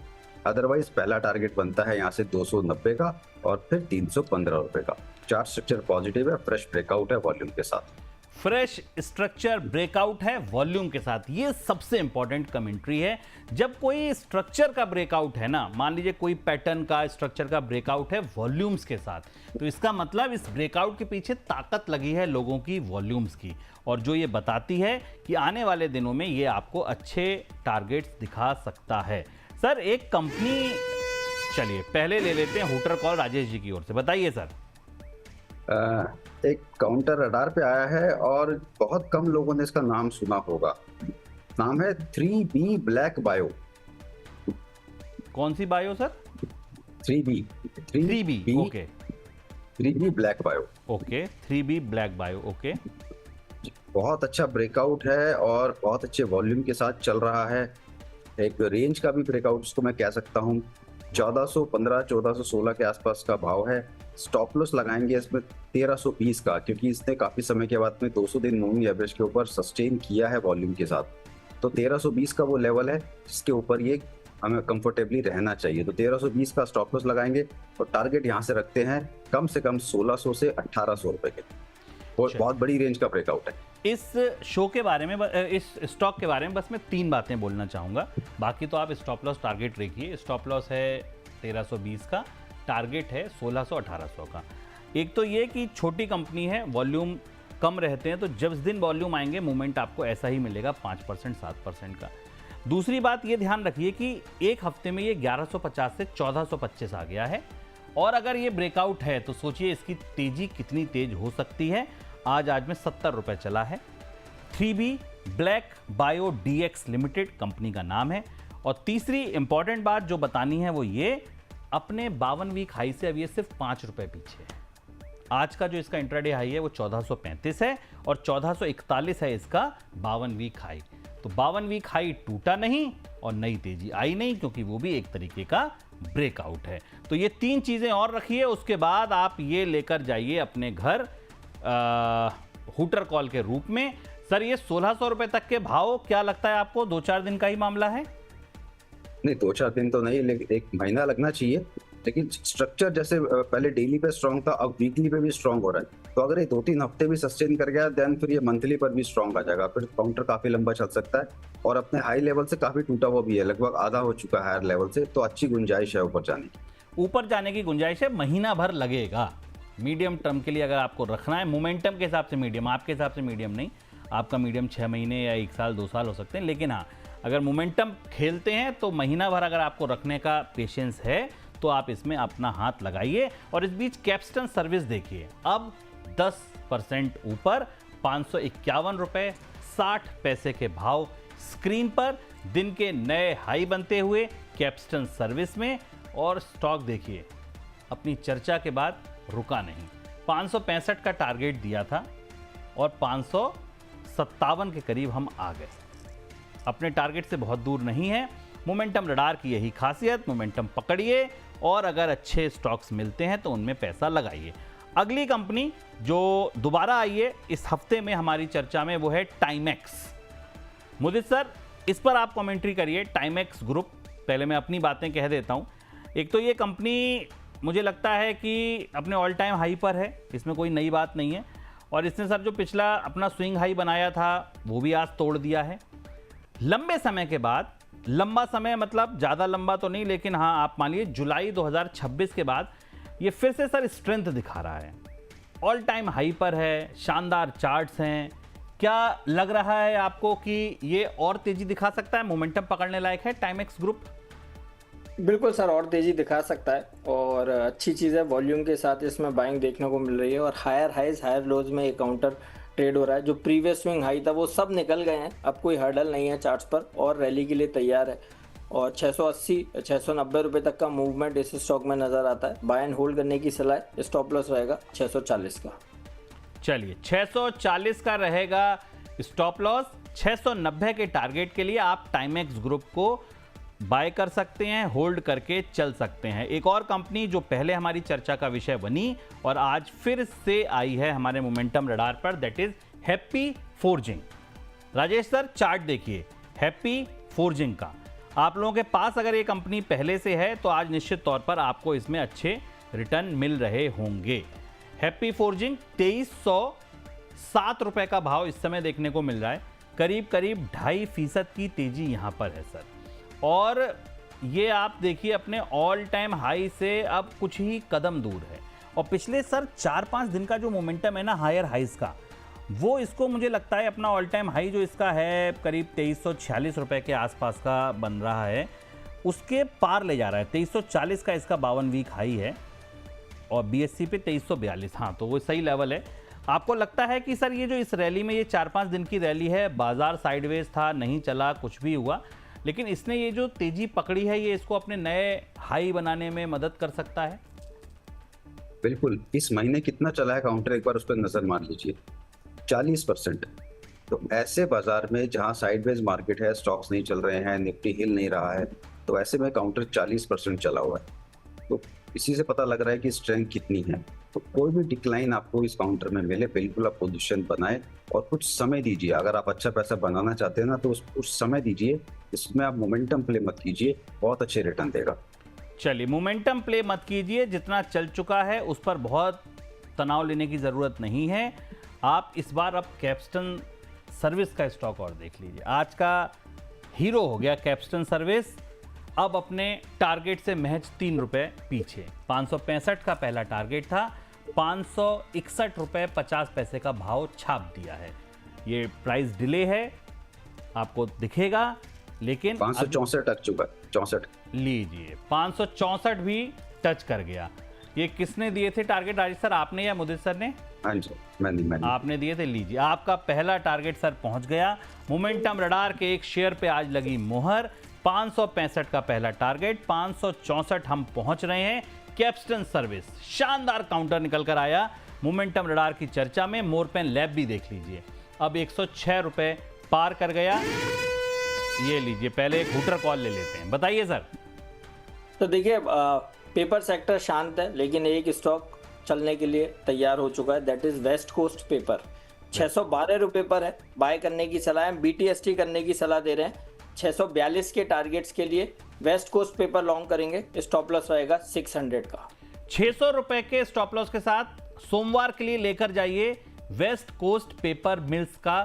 अदरवाइज पहला टारगेट बनता है यहाँ से 290 का और फिर 315 रुपए का। चार्ट स्ट्रक्चर पॉजिटिव है, फ्रेश ब्रेकआउट है वॉल्यूम के साथ। फ्रेश स्ट्रक्चर ब्रेकआउट है वॉल्यूम के साथ। ये सबसे इंपॉर्टेंट कमेंट्री है। जब कोई स्ट्रक्चर का ब्रेकआउट है ना, मान लीजिए कोई पैटर्न का स्ट्रक्चर का ब्रेकआउट है वॉल्यूम्स के साथ, तो इसका मतलब इस ब्रेकआउट के पीछे ताकत लगी है लोगों की वॉल्यूम्स की, और जो ये बताती है कि आने वाले दिनों में ये आपको अच्छे टारगेट्स दिखा सकता है। सर एक कंपनी, चलिए पहले ले लेते हैं हुटर कॉल राजेश जी की ओर से, बताइए सर। एक काउंटर रडार पे आया है और बहुत कम लोगों ने इसका नाम सुना होगा। नाम है 3B ब्लैक बायो। कौन सी bio sir? 3B okay 3B black bio. Okay 3B black bio. Okay बहुत अच्छा ब्रेकआउट है और बहुत अच्छे वॉल्यूम के साथ चल रहा है। एक रेंज का भी ब्रेकआउट इसको मैं कह सकता हूँ। 1415 1416 के आसपास का भाव है। स्टॉप लॉस लगाएंगे इसमें 1320 का, क्योंकि इसने काफी समय के बाद में 200 दिन मूविंग एवरेज के ऊपर सस्टेन किया है वॉल्यूम के साथ। तो 1320 का वो लेवल है जिसके ऊपर ये हमें कंफर्टेबली रहना चाहिए। तो 1320 का स्टॉप लॉस लगाएंगे और टारगेट यहाँ से रखते हैं कम से कम 1600 से 1800 रुपए के। और बहुत बड़ी रेंज का ब्रेकआउट है। इस शो के बारे में, इस स्टॉक के बारे में बस मैं 3 बातें बोलना चाहूँगा, बाकी तो आप स्टॉप लॉस टारगेट रखिए। स्टॉप लॉस है 1320 का, टारगेट है 1600-1800 का। एक तो ये कि छोटी कंपनी है, वॉल्यूम कम रहते हैं, तो जब दिन वॉल्यूम आएंगे मूवमेंट आपको ऐसा ही मिलेगा 5% 7% का। दूसरी बात ये ध्यान रखिए कि एक हफ्ते में ये 1150 से 1425 आ गया है, और अगर ये ब्रेकआउट है तो सोचिए इसकी तेजी कितनी तेज हो सकती है। आज में 70 रुपए चला है। 3B black bio DX limited company का नाम है। और तीसरी इंपॉर्टेंट बात जो बतानी है वो ये, अपने 52 वीक हाई से अब ये सिर्फ 5 रुपए पीछे है। आज का जो इसका इंट्राडे हाई है वो 1435 है और 1441 है इसका 52 वीक हाई। तो 52 वीक हाई टूटा नहीं और नई तेजी आई नहीं, क्योंकि वो भी एक तरीके का ब्रेकआउट है। तो ये 3 चीजें और रखिए, उसके बाद आप ये लेकर जाइए अपने घर हुटर कॉल के रूप में। सर ये 1600 रुपए तक के भाव क्या लगता है आपको? 2-4 दिन का ही मामला है? नहीं 2-4 दिन तो नहीं, लेकिन 1 महीना लगना चाहिए। लेकिन स्ट्रक्चर जैसे पहले डेली पे स्ट्रांग था, अब वीकली पे भी स्ट्रांग हो रहा है। तो अगर ये 2-3 हफ्ते भी सस्टेन कर गया देन फिर ये मंथली पर भी स्ट्रांग आ जाएगा। फिर काउंटर काफी लंबा चल सकता है और अपने हाई लेवल से काफी टूटा हुआ भी है, लगभग आधा हो चुका है हायर लेवल से। तो अच्छी गुंजाइश है ऊपर जाने की। ऊपर जाने की गुंजाइश है, महीना भर लगेगा। मीडियम टर्म के लिए अगर आपको रखना है, मोमेंटम के हिसाब से मीडियम, आपके हिसाब से मीडियम नहीं, आपका मीडियम 6 महीने या 1 साल 2 साल हो सकते हैं। लेकिन हाँ, अगर मोमेंटम खेलते हैं तो महीना भर अगर आपको रखने का पेशेंस है तो आप इसमें अपना हाथ लगाइए। और इस बीच कैप्स्टन सर्विस देखिए, अब 10% ऊपर 551 रुपए 60 पैसे के भाव स्क्रीन पर, दिन के नए हाई बनते हुए कैप्स्टन सर्विस में। और स्टॉक देखिए, अपनी चर्चा के बाद रुका नहीं। 565 का टारगेट दिया था और 557 के करीब हम आ गए। अपने टारगेट से बहुत दूर नहीं है। मोमेंटम रडार की यही खासियत, मोमेंटम पकड़िए और अगर अच्छे स्टॉक्स मिलते हैं तो उनमें पैसा लगाइए। अगली कंपनी जो दोबारा आई है इस हफ्ते में हमारी चर्चा में वो है टाइमेक्स। मुदित सर इस पर आप कमेंट्री करिए। टाइमेक्स ग्रुप, पहले मैं अपनी बातें कह देता हूं। एक तो ये कंपनी मुझे लगता है कि अपने ऑल टाइम हाई पर है, इसमें कोई नई बात नहीं है। और इसने सर जो पिछला अपना स्विंग हाई बनाया था वो भी आज तोड़ दिया है लंबे समय के बाद। लंबा समय मतलब ज़्यादा लंबा तो नहीं, लेकिन हाँ आप मानिए जुलाई 2026 के बाद ये फिर से सर स्ट्रेंथ दिखा रहा है, ऑल टाइम हाई पर है, शानदार चार्ट्स हैं। क्या लग रहा है आपको कि ये और तेजी दिखा सकता है, मोमेंटम पकड़ने लायक है टाइमेक्स ग्रुप? बिल्कुल सर, और तेजी दिखा सकता है और अच्छी चीज़ है। वॉल्यूम के साथ इसमें बाइंग देखने को मिल रही है और हायर हाइज हायर लोज में ये काउंटर ट्रेड हो रहा है। जो प्रीवियस स्विंग हाई था वो सब निकल गए हैं, अब कोई हर्डल नहीं है चार्ट्स पर और रैली के लिए तैयार है। और 680 690 रुपये तक का मूवमेंट इस स्टॉक में नजर आता है। बाय एंड होल्ड करने की सलाह। स्टॉप लॉस रहेगा 640 का। चलिए 640 का रहेगा स्टॉप लॉस। 690 के टारगेट के लिए आप टाइमेक्स ग्रुप को बाय कर सकते हैं, होल्ड करके चल सकते हैं। एक और कंपनी जो पहले हमारी चर्चा का विषय बनी और आज फिर से आई है हमारे मोमेंटम रडार पर, that is happy forging. Rajesh sir chart देखिए हैप्पी फोर्जिंग का। आप लोगों के पास अगर ये कंपनी पहले से है तो आज निश्चित तौर पर आपको इसमें अच्छे रिटर्न मिल रहे होंगे। हैप्पी फोर्जिंग ₹7 का भाव इस समय देखने को मिल रहा है। करीब करीब 2.5% की तेजी यहां पर है सर। और ये आप देखिए अपने ऑल टाइम हाई से अब कुछ ही कदम दूर है। और पिछले सर 4-5 दिन का जो मोमेंटम है ना हायर हाइज का, वो इसको मुझे लगता है अपना ऑल टाइम हाई जो इसका है करीब 2346 रुपए के आसपास का बन रहा है, उसके पार ले जा रहा है। 2340 का इसका 52 वीक हाई है और BSE पे 2342। हाँ, तो वो सही लेवल है। आपको लगता है कि सर ये जो इस रैली में ये 4-5 दिन की रैली है, बाजार साइडवेज था, नहीं चला, कुछ भी हुआ, लेकिन इसने ये जो तेजी पकड़ी है ये इसको अपने नए हाई बनाने में मदद कर सकता है? बिल्कुल। इस महीने कितना चला है काउंटर, एक बार उस पर नजर मार लीजिए, 40%। तो ऐसे बाजार में जहां साइडवेज मार्केट है, स्टॉक्स नहीं चल रहे हैं, निफ्टी हिल नहीं रहा है, तो ऐसे में काउंटर 40% चला हुआ है। तो इसी से पता लग रहा है कि स्ट्रेंथ कितनी है। तो कोई भी डिक्लाइन आपको इस काउंटर में मिले, बिल्कुल आप पोजीशन बनाए और कुछ समय दीजिए। अगर आप अच्छा पैसा बनाना चाहते हैं ना, तो उस समय दीजिए। इसमें आप मोमेंटम प्ले मत कीजिए, बहुत अच्छे रिटर्न देगा। चलिए, मोमेंटम प्ले मत कीजिए, जितना चल चुका है उस पर बहुत तनाव लेने की ज़रूरत नहीं है। आप इस बार अब कैप्स्टन सर्विस का स्टॉक और देख लीजिए। आज का हीरो हो गया कैप्स्टन सर्विस, अब अपने टारगेट से महज 3 रुपए पीछे। 565 का पहला टारगेट था, 561 रुपए 50 पैसे का भाव छाप दिया है। ये प्राइस डिले है, आपको दिखेगा, लेकिन 564 टच चुका, 64 लीजिए 564 भी टच कर गया। ये किसने दिए थे टारगेट राजेश सर, आपने या मुदित सर ने? हाँ जी, मैंने आपने दिए थे। लीजिए, आपका पहला टारगेट सर पहुंच गया। मोमेंटम रडार के एक शेयर पे आज लगी मोहर। 565 का पहला टारगेट, 564 हम पहुंच रहे हैं। कैप्स्टन सर्विस शानदार काउंटर निकल कर आया मोमेंटम रडार की चर्चा में। मोरपेन लैब भी देख लीजिए, अब 106 रुपए पार कर गया। ये लीजिए, पहले एक हुटर कॉल ले लेते हैं, बताइए सर। तो देखिए, पेपर सेक्टर शांत है, लेकिन एक स्टॉक चलने के लिए तैयार हो चुका है, that is west coast paper. 612 रुपए पर है, बाय करने की सलाह है। BTST करने की सलाह दे रहे हैं। 642 के टारगेट्स के लिए वेस्ट कोस्ट पेपर लॉन्ग करेंगे, स्टॉप लॉस रहेगा 600 का। 600 रुपए के स्टॉप लॉस के साथ सोमवार के लिए लेकर जाइए वेस्ट कोस्ट पेपर मिल्स का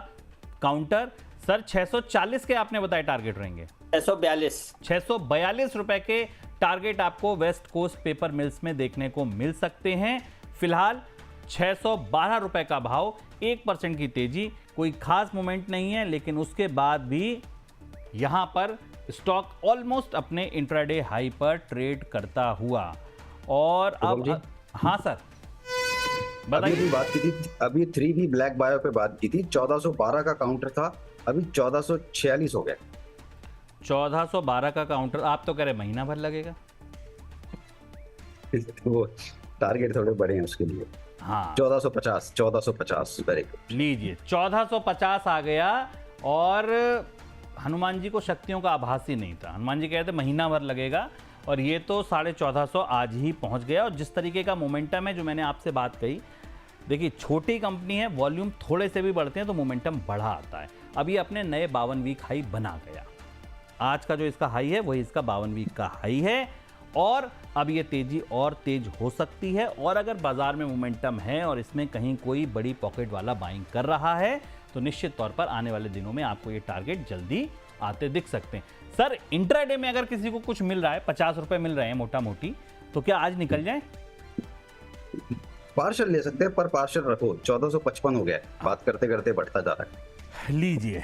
काउंटर। सर 640 के आपने बताया टारगेट रहेंगे, 642 रुपए के टारगेट आपको वेस्ट कोस्ट पेपर मिल्स में देखने को मिल सकते हैं। फिलहाल 612 रुपए का भाव, 1% की तेजी, कोई खास मोमेंट नहीं है, लेकिन उसके बाद भी यहां पर स्टॉक ऑलमोस्ट अपने इंट्राडे हाई पर ट्रेड करता हुआ। और अब हाँ सर अभी भी बात की थी, अभी 3V ब्लैक बायो पे बात की थी, 1412 का काउंटर था, अभी 1446 हो गया। 1412 का काउंटर, आप तो कह रहे महीना भर लगेगा। वो टारगेट थोड़े बड़े हैं उसके लिए। हाँ, 1450 वेरी गुड। लीजिए 1450 आ गया। और हनुमान जी को शक्तियों का आभास ही नहीं था, हनुमान जी कह रहे थे महीना भर लगेगा, और ये तो 1450 आज ही पहुंच गया। और जिस तरीके का मोमेंटम है, जो मैंने आपसे बात कही, देखिए छोटी कंपनी है, वॉल्यूम थोड़े से भी बढ़ते हैं तो मोमेंटम बढ़ा आता है। अब ये अपने नए 52 वीक हाई बना गया। आज का जो इसका हाई है वही इसका 52 वीक का हाई है, और अब ये तेजी और तेज हो सकती है। और अगर बाजार में मोमेंटम है और इसमें कहीं कोई बड़ी पॉकेट वाला बाइंग कर रहा है, तो निश्चित तौर पर आने वाले दिनों में आपको ये टारगेट जल्दी आते दिख सकते हैं। सर इंट्राडे में अगर किसी को कुछ मिल रहा है, 50 रुपए मिल रहे हैं मोटा मोटी, तो क्या आज निकल जाए? पार्शल ले सकते हैं, पर पार्शल रखो। 1455 हो गया है, बात करते करते बढ़ता जा रहा है। लीजिए,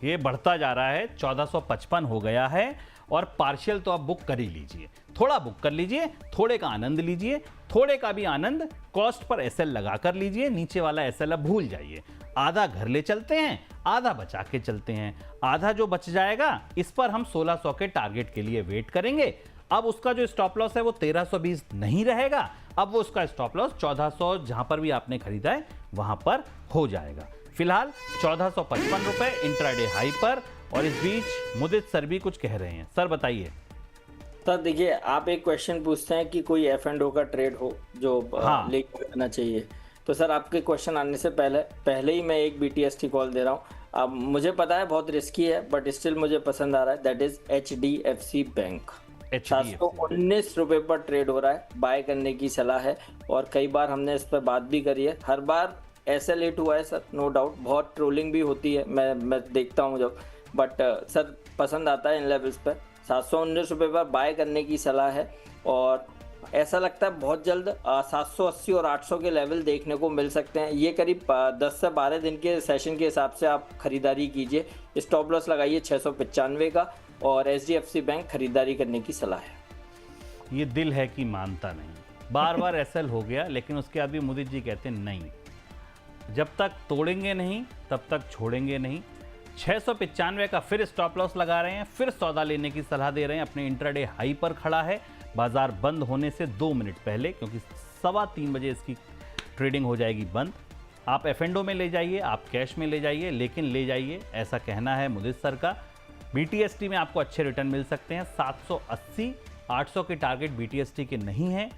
ये बढ़ता जा रहा है, 1455 हो गया है। और पार्शियल तो आप बुक कर ही लीजिए, थोड़ा बुक कर लीजिए, थोड़े का आनंद लीजिए। थोड़े का भी आनंद कॉस्ट पर एसएल लगा कर लीजिए, नीचे वाला एसएल अब भूल जाइए। आधा घर ले चलते हैं, आधा बचा के चलते हैं। आधा जो बच जाएगा इस पर हम 1600 के टारगेट के लिए वेट करेंगे। अब उसका जो स्टॉप लॉस है वो 1320 नहीं रहेगा, अब वो उसका स्टॉप लॉस 1400 जहां पर भी आपने खरीदा है वहां पर हो जाएगा। फिलहाल 1455 रुपए इंट्राडे हाई पर। और इस बीच मुदित सर भी कुछ कह रहे हैं, सर बताइए। सर देखिए, आप एक क्वेश्चन पूछते हैं कि कोई F&O का ट्रेड हो जो हाँ। लेकर आना चाहिए, तो सर आपके क्वेश्चन आने से पहले ही मैं एक BTST कॉल दे रहा हूँ। अब मुझे पता है बहुत रिस्की है, बट स्टिल मुझे पसंद आ रहा है, दैट इज HDFC बैंक। 719 रुपए पर ट्रेड हो रहा है, बाय करने की सलाह है। और कई बार हमने इस पर बात भी करी है, हर बार SL8 हुआ है सर, नो डाउट। बहुत ट्रोलिंग भी होती है, मैं देखता हूँ जब, बट सर पसंद आता है इन लेवल्स पर। 719 रुपये पर बाय करने की सलाह है, और ऐसा लगता है बहुत जल्द 780 और 800 के लेवल देखने को मिल सकते हैं। ये करीब 10 से 12 दिन के सेशन के हिसाब से आप खरीदारी कीजिए। स्टॉप लॉस लगाइए 695 का, और HDFC बैंक खरीदारी करने की सलाह है। ये दिल है कि मानता नहीं, बार बार एसएल हो गया, लेकिन उसके बाद भी मुदित जी कहते हैं नहीं, जब तक तोड़ेंगे नहीं तब तक छोड़ेंगे नहीं। 695 का फिर स्टॉप लॉस लगा रहे हैं, फिर सौदा लेने की सलाह दे रहे हैं। अपने इंट्राडे हाई पर खड़ा है, बाजार बंद होने से 2 मिनट पहले, क्योंकि 3:15 बजे इसकी ट्रेडिंग हो जाएगी बंद। आप एफएनडो में ले जाइए, आप कैश में ले जाइए, लेकिन ले जाइए, ऐसा कहना है मुदित सर का। BTST में आपको अच्छे रिटर्न मिल सकते हैं। 780 800 के टारगेट BTST के नहीं हैं।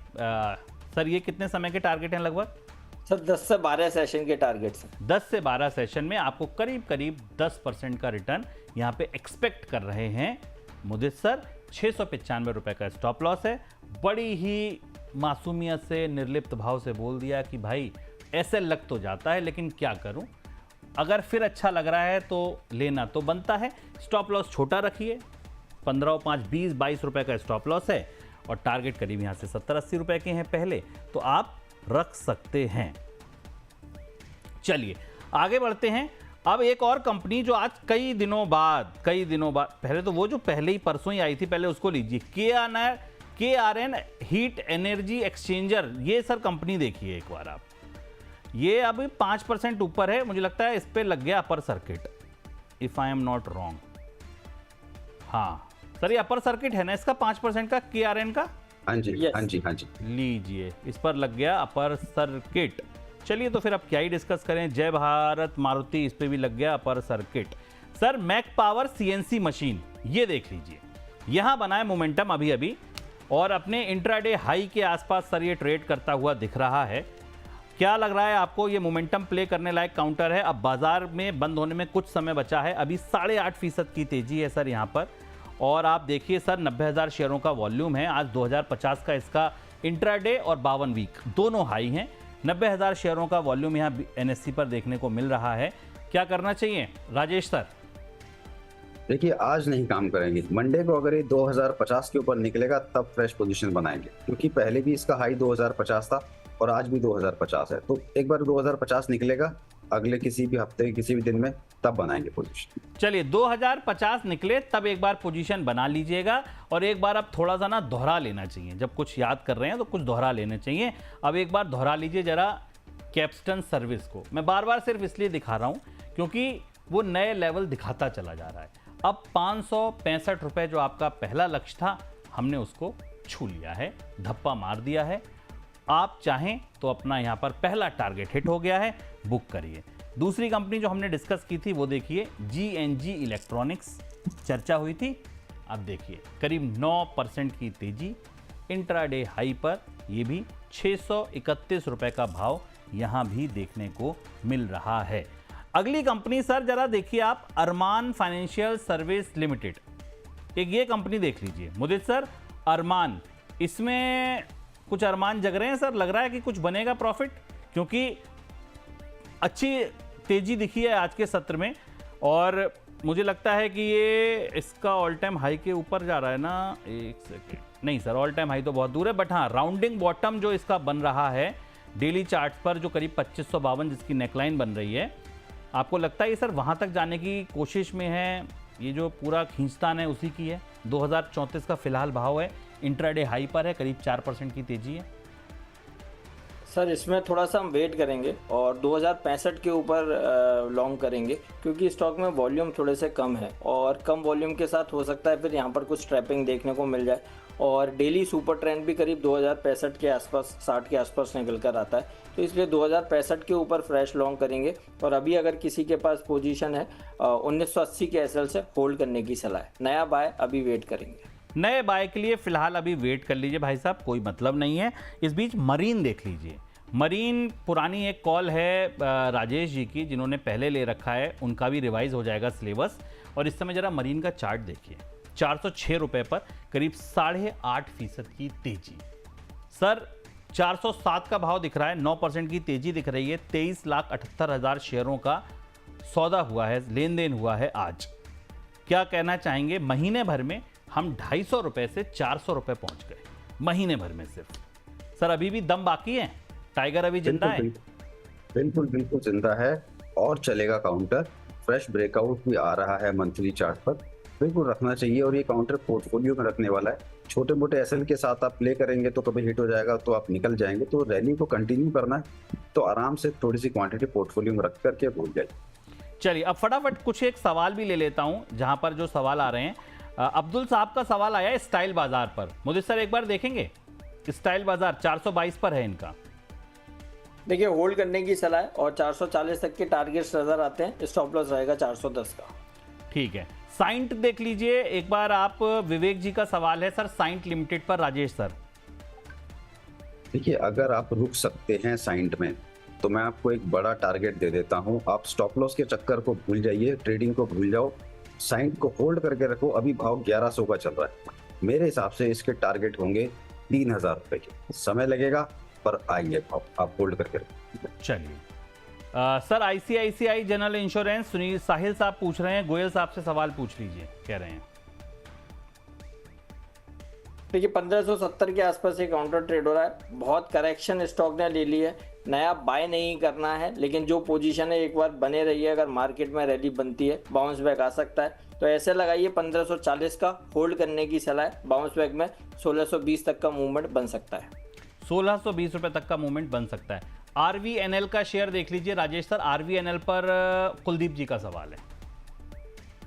सर ये कितने समय के टारगेट हैं लगभग? सर 10 से 12 सेशन के टारगेट हैं। 10 से 12 सेशन में आपको करीब करीब 10% का रिटर्न यहाँ पे एक्सपेक्ट कर रहे हैं मुदित सर। 695 रुपए का स्टॉप लॉस है। बड़ी ही मासूमियत से, निर्लिप्त भाव से बोल दिया कि भाई ऐसे लग तो जाता है, लेकिन क्या करूं, अगर फिर अच्छा लग रहा है तो लेना तो बनता है। स्टॉप लॉस छोटा रखिए, 15 5 20 22 रुपए का स्टॉप लॉस है, और टारगेट करीब यहाँ से 70-80 रुपए के हैं पहले, तो आप रख सकते हैं। चलिए आगे बढ़ते हैं। अब एक और कंपनी जो आज कई दिनों बाद, पहले तो वो जो पहले ही परसों ही आई थी, पहले उसको लीजिए। KRN हीट एनर्जी एक्सचेंजर, ये सर कंपनी देखिए एक बार आप, ये अब 5% ऊपर है। मुझे लगता है इस पे लग गया upper circuit, if I am not wrong. हाँ सर, ये अपर सर्किट है ना इसका 5% का, KRN का। हाँ जी, Yes. हाँ जी, हाँ जी। लीजिए, इस पर लग गया अपर सर्किट। चलिए तो फिर अब क्या ही डिस्कस करें। जय भारत मारुति, इस पे भी लग गया upper circuit. Sir Macpower CNC machine, ये देख लीजिए, यहां बना है मोमेंटम अभी और अपने इंट्राडे हाई के आसपास सर ये ट्रेड करता हुआ दिख रहा है। क्या लग रहा है आपको, ये मोमेंटम प्ले करने लायक काउंटर है? अब बाजार में बंद होने में कुछ समय बचा है, अभी 8.5% की तेजी है सर यहाँ पर। और आप देखिए सर, 90,000 शेयरों का वॉल्यूम है। आज 2050 का इसका इंट्राडे और 52 वीक दोनों हाई हैं। 90,000 शेयरों का वॉल्यूम यहाँ NSE पर देखने को मिल रहा है। क्या करना चाहिए राजेश सर? देखिए आज नहीं काम करेंगे, मंडे को अगर ये 2050 के ऊपर निकलेगा तब फ्रेश पोजीशन बनाएंगे, क्योंकि पहले भी इसका हाई 2050 था और आज भी 2050 है। तो एक बार 2050 निकलेगा अगले किसी भी हफ्ते, किसी भी दिन में, तब बनाएंगे पोजीशन। चलिए 2050 निकले तब एक बार पोजीशन बना लीजिएगा। और एक बार अब थोड़ा सा ना दोहरा लेना चाहिए, जब कुछ याद कर रहे हैं तो कुछ दोहरा लेने चाहिए। अब एक बार दोहरा लीजिए जरा कैप्स्टन सर्विस को। मैं बार बार सिर्फ इसलिए दिखा रहा हूं क्योंकि वो नए लेवल दिखाता चला जा रहा है। अब 565 रुपए जो आपका पहला लक्ष्य था, हमने उसको छू लिया है, धप्पा मार दिया है। आप चाहें तो अपना यहां पर पहला टारगेट हिट हो गया है, बुक करिए। दूसरी कंपनी जो हमने डिस्कस की थी वो देखिए, GNG इलेक्ट्रॉनिक्स, चर्चा हुई थी। अब देखिए करीब 9% की तेजी, इंट्राडे हाई पर, ये भी 631 रुपए का भाव यहां भी देखने को मिल रहा है। अगली कंपनी सर जरा देखिए आप, अरमान फाइनेंशियल सर्विस लिमिटेड, एक ये कंपनी देख लीजिए मुदित सर। अरमान, इसमें कुछ अरमान जग रहे हैं सर, लग रहा है कि कुछ बनेगा प्रॉफिट, क्योंकि अच्छी तेजी दिखी है आज के सत्र में। और मुझे लगता है कि ये इसका ऑल टाइम हाई के ऊपर जा रहा है ना। एक सेकेंड, नहीं सर, ऑल टाइम हाई तो बहुत दूर है, बट हाँ राउंडिंग बॉटम जो इसका बन रहा है डेली चार्ट पर, जो करीब 2552 जिसकी नेकलाइन बन रही है, आपको लगता है ये सर वहां तक जाने की कोशिश में है? ये जो पूरा खींचतान है उसी की है। 2034 का फिलहाल भाव है, इंट्राडे हाई पर है, करीब 4% की तेजी है। सर इसमें थोड़ा सा हम वेट करेंगे और 2065 के ऊपर लॉन्ग करेंगे, क्योंकि स्टॉक में वॉल्यूम थोड़े से कम है, और कम वॉल्यूम के साथ हो सकता है फिर यहाँ पर कुछ ट्रैपिंग देखने को मिल जाए। और डेली सुपर ट्रेंड भी करीब 2065 के आसपास, 60 के आसपास निकल कर आता है, तो इसलिए 2065 के ऊपर फ्रेश लॉन्ग करेंगे। और अभी अगर किसी के पास पोजीशन है 1980 के SL से होल्ड करने की सलाह है। नया बाय अभी वेट करेंगे। नए बाय के लिए फिलहाल अभी वेट कर लीजिए भाई साहब, कोई मतलब नहीं है। इस बीच मरीन देख लीजिए। मरीन पुरानी एक कॉल है राजेश जी की, जिन्होंने पहले ले रखा है, उनका भी रिवाइज हो जाएगा सिलेबस। और इस समय जरा मरीन का चार्ट देखिए, 406 रुपए पर करीब 8.5% की तेजी। सर 407 का भाव दिख रहा है, 9% की तेजी दिख रही है। 23,78,000 शेयरों का सौदा हुआ है, लेन देन हुआ है आज। क्या कहना चाहेंगे? महीने भर में हम 250 रुपए से 400 रुपए पहुंच गए, महीने भर में सिर्फ। सर अभी भी दम बाकी है, टाइगर अभी जिंदा है? बिल्कुल बिल्कुल जिंदा है और चलेगा काउंटर। फ्रेश ब्रेकआउट भी आ रहा है मंथली चार्ट पर, बिल्कुल रखना चाहिए। और ये काउंटर पोर्टफोलियो में रखने वाला है। छोटे मोटे एसएल के साथ आप प्ले करेंगे तो कभी हिट हो जाएगा तो आप निकल जाएंगे। तो रैली को कंटिन्यू करना है तो आराम से थोड़ी सी क्वांटिटी पोर्टफोलियो में रख करके भूल जाइए। चलिए अब फटाफट कुछ एक सवाल भी ले लेता हूं, जहां पर जो सवाल आ रहे हैं। अब्दुल साहब का सवाल आया है स्टाइल बाजार पर। मुझे सर एक बार देखेंगे, स्टाइल बाजार 422 पर है इनका। देखिए होल्ड करने की सलाह है और 440 तक के टारगेट्स नजर आते हैं। स्टॉप लॉस रहेगा 410 का। ठीक है, साइंट देख लीजिए एक बार आप। विवेक जी का सवाल है सर साइंट लिमिटेड पर। राजेश सर देखिए अगर आप रुक सकते हैं साइंट में तो मैं आपको एक बड़ा टारगेट दे देता हूं। आप स्टॉप लॉस के चक्कर को भूल जाइए, ट्रेडिंग को भूल जाओ, साइंट को होल्ड करके रखो। अभी भाव 1100 का चल रहा है। मेरे हिसाब से इसके टारगेट होंगे 3000 रुपए के। समय लगेगा पर आएंगे भाव, आप होल्ड करके रखो। चलिए sir ICICI general insurance Sunil Sahil साहब पूछ रहे हैं, गोयल साहब से सवाल पूछ लीजिए, कह रहे हैं। देखिए 1570 के आसपास ये काउंटर ट्रेड हो रहा है। बहुत करेक्शन स्टॉक ने ले ली है, नया बाय नहीं करना है। लेकिन जो पोजीशन है एक बार बने रही है, अगर मार्केट में रैली बनती है बाउंस बैक आ सकता है। तो ऐसे लगाइए 1540 का, होल्ड करने की सलाह है। बाउंस बैक में 1620 तक का मूवमेंट बन सकता है। 1620 रुपए तक का मूवमेंट बन सकता है। आरवीएनएल का शेयर देख लीजिए राजेश सर। आरवीएनएल पर कुलदीप जी का सवाल है।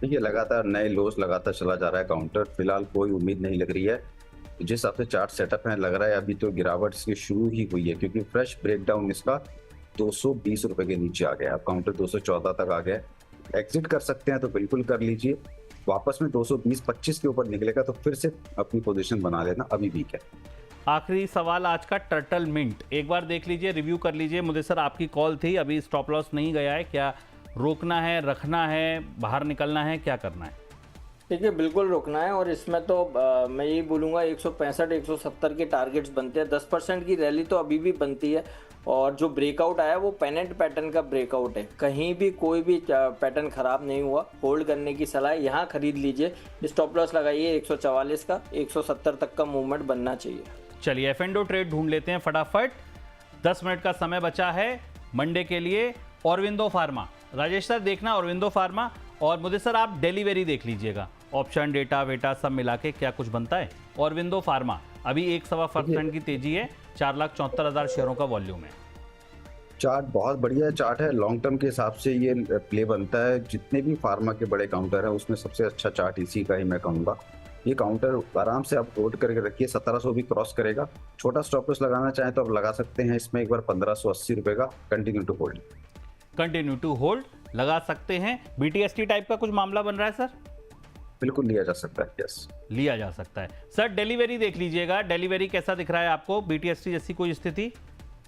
देखिए लगातार नए लोस लगातार चला जा रहा है काउंटर। फिलहाल कोई उम्मीद नहीं लग रही है। जिस हिसाब से चार्ट सेटअप है लग रहा है अभी तो गिरावट इसकी शुरू ही हुई है, क्योंकि फ्रेश ब्रेकडाउन इसका 220 रुपए के नीचे आ गया। अब काउंटर 214 तक आ गया। एग्जिट कर सकते हैं तो बिल्कुल कर लीजिए। वापस में 220-25 के ऊपर निकलेगा तो फिर से अपनी पोजीशन बना लेना, अभी वीक है। आखिरी सवाल आज का टर्टल मिंट, एक बार देख लीजिए, रिव्यू कर लीजिए। मुझे सर आपकी कॉल थी, अभी स्टॉप लॉस नहीं गया है, क्या रोकना है, रखना है, बाहर निकलना है, क्या करना है? देखिए बिल्कुल रोकना है। और इसमें तो मैं यही बोलूँगा 165-170 के टारगेट्स बनते हैं। 10% की रैली तो अभी भी बनती है। और जो ब्रेकआउट आया वो पेनेंट पैटर्न का ब्रेकआउट है, कहीं भी कोई भी पैटर्न खराब नहीं हुआ। होल्ड करने की सलाह है, यहाँ खरीद लीजिए। स्टॉप लॉस लगाइए 144 का, 170 तक का मूवमेंट बनना चाहिए। चलिए एफ&ओ ट्रेड ढूंढ लेते हैं फटाफट, 10 मिनट का समय बचा है मंडे के लिए। ऑरविंदो फार्मा, राजेश सर देखना ऑरविंदो फार्मा। और मुझे सर आप डेलीवेरी देख लीजिएगा, ऑप्शन डेटा वेटा सब मिला के क्या कुछ बनता है। ऑरविंदो फार्मा अभी 1.25% की तेजी है, 4,74,000 शेयरों का वॉल्यूम है। चार्ट बहुत बढ़िया चार्ट है। लॉन्ग टर्म के हिसाब से ये प्ले बनता है। जितने भी फार्मा के बड़े काउंटर हैं उसमें सबसे अच्छा चार्ट इसी का ही मैं कहूँगा। ये काउंटर आराम से आप होल्ड करके रखिए, 1700 भी क्रॉस करेगा। छोटा स्टॉप लॉस लगाना चाहें तो आप लगा सकते हैं इसमें एक बार 1580 रुपए का। Continue to hold, continue to hold लगा सकते हैं। बीटीएसटी टाइप का कुछ मामला बन रहा है सर? बिल्कुल लिया जा सकता है, यस लिया जा सकता है। सर डिलीवरी देख लीजिएगा, डिलीवरी कैसा दिख रहा है आपको? बीटीएसटी जैसी कोई स्थिति?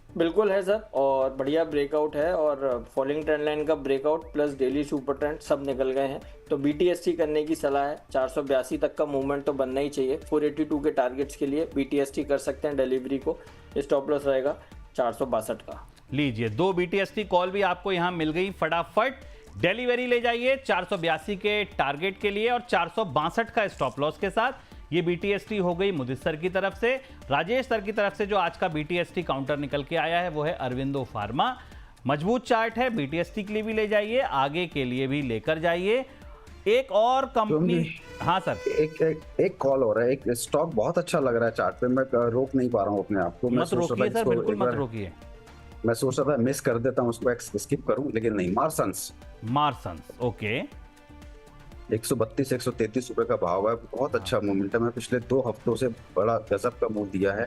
बिल्कुल है सर, और बढ़िया ब्रेकआउट है। और फॉलिंग ट्रेंड लाइन का breakout plus daily super trend सब निकल गए हैं। तो बीटीएसटी करने की सलाह है। 482 तक का मूवमेंट तो बनना ही चाहिए। 482 के टारगेट्स के लिए बीटीएसटी कर सकते हैं डिलीवरी को। स्टॉप लॉस रहेगा 462 का। लीजिए 2 बीटीएसटी कॉल भी आपको यहां मिल गई। फटाफट डिलीवरी ले जाइए 482 के टारगेट के लिए और 462 का स्टॉप लॉस के साथ। ये बीटीएसटी हो गई मुदित सर की तरफ से। राजेश सर की तरफ से जो आज का बीटीएसटी काउंटर निकल के आया है वो है अरविंदो फार्मा। मजबूत चार्ट है, बीटीएसटी के लिए भी ले जाइए, आगे के लिए भी लेकर जाइए। एक और कंपनी, हाँ सर एक कॉल हो रहा है। एक स्टॉक बहुत अच्छा लग रहा है चार्ट पे, मैं रोक नहीं पा रहा हूँ अपने आप को। मत रोकिए सर, बिल्कुल मत रोकिए। मैं सोच रहा था मिस कर देता हूँ उसको, स्किप करूँ, लेकिन नहीं। मार्सन्स ओके, 132-133 रुपए का भाव है। बहुत अच्छा मोमेंटम है, पिछले 2 हफ्तों से बड़ा गजब का मूव दिया है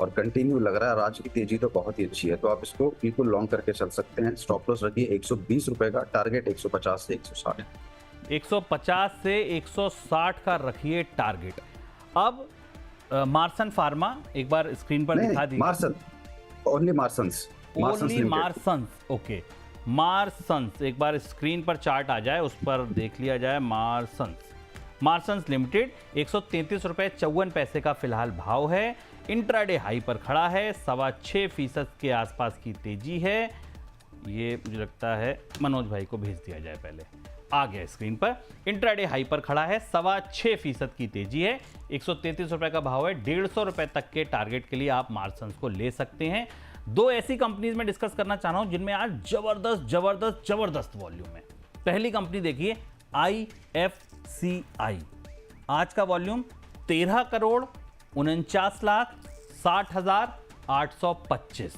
और कंटिन्यू लग रहा है। आज की तेजी तो बहुत ही अच्छी है, तो आप इसको बिल्कुल लॉन्ग करके चल सकते हैं। स्टॉप लॉस रखिए 120 रुपए का, टारगेट 150 से 160। 150 से 160 का रखिए टारगेट। अब मार्सन फार्मा एक बार स्क्रीन पर दिखा दीजिए। Marson, only Marsons, only Marsons, okay Marsons. एक बार स्क्रीन पर चार्ट आ जाए, उस पर देख लिया जाए। मार्सन्स लिमिटेड 133 रुपए 54 पैसे का फिलहाल भाव है। इंट्राडे हाई पर खड़ा है, 6.25% के आसपास की तेजी है। ये मुझे लगता है मनोज भाई को भेज दिया जाए, पहले आ गया स्क्रीन पर। इंट्राडे हाई पर खड़ा है, 6.25% की तेजी है, 133 रुपए का भाव है। 150 रुपए तक के टारगेट के लिए आप मार्सन्स को ले सकते हैं। दो ऐसी कंपनीज में डिस्कस करना चाह रहा हूं जिनमें आज जबरदस्त वॉल्यूम है। पहली कंपनी देखिए IFCI, आज का वॉल्यूम 13 करोड़ 49,60,825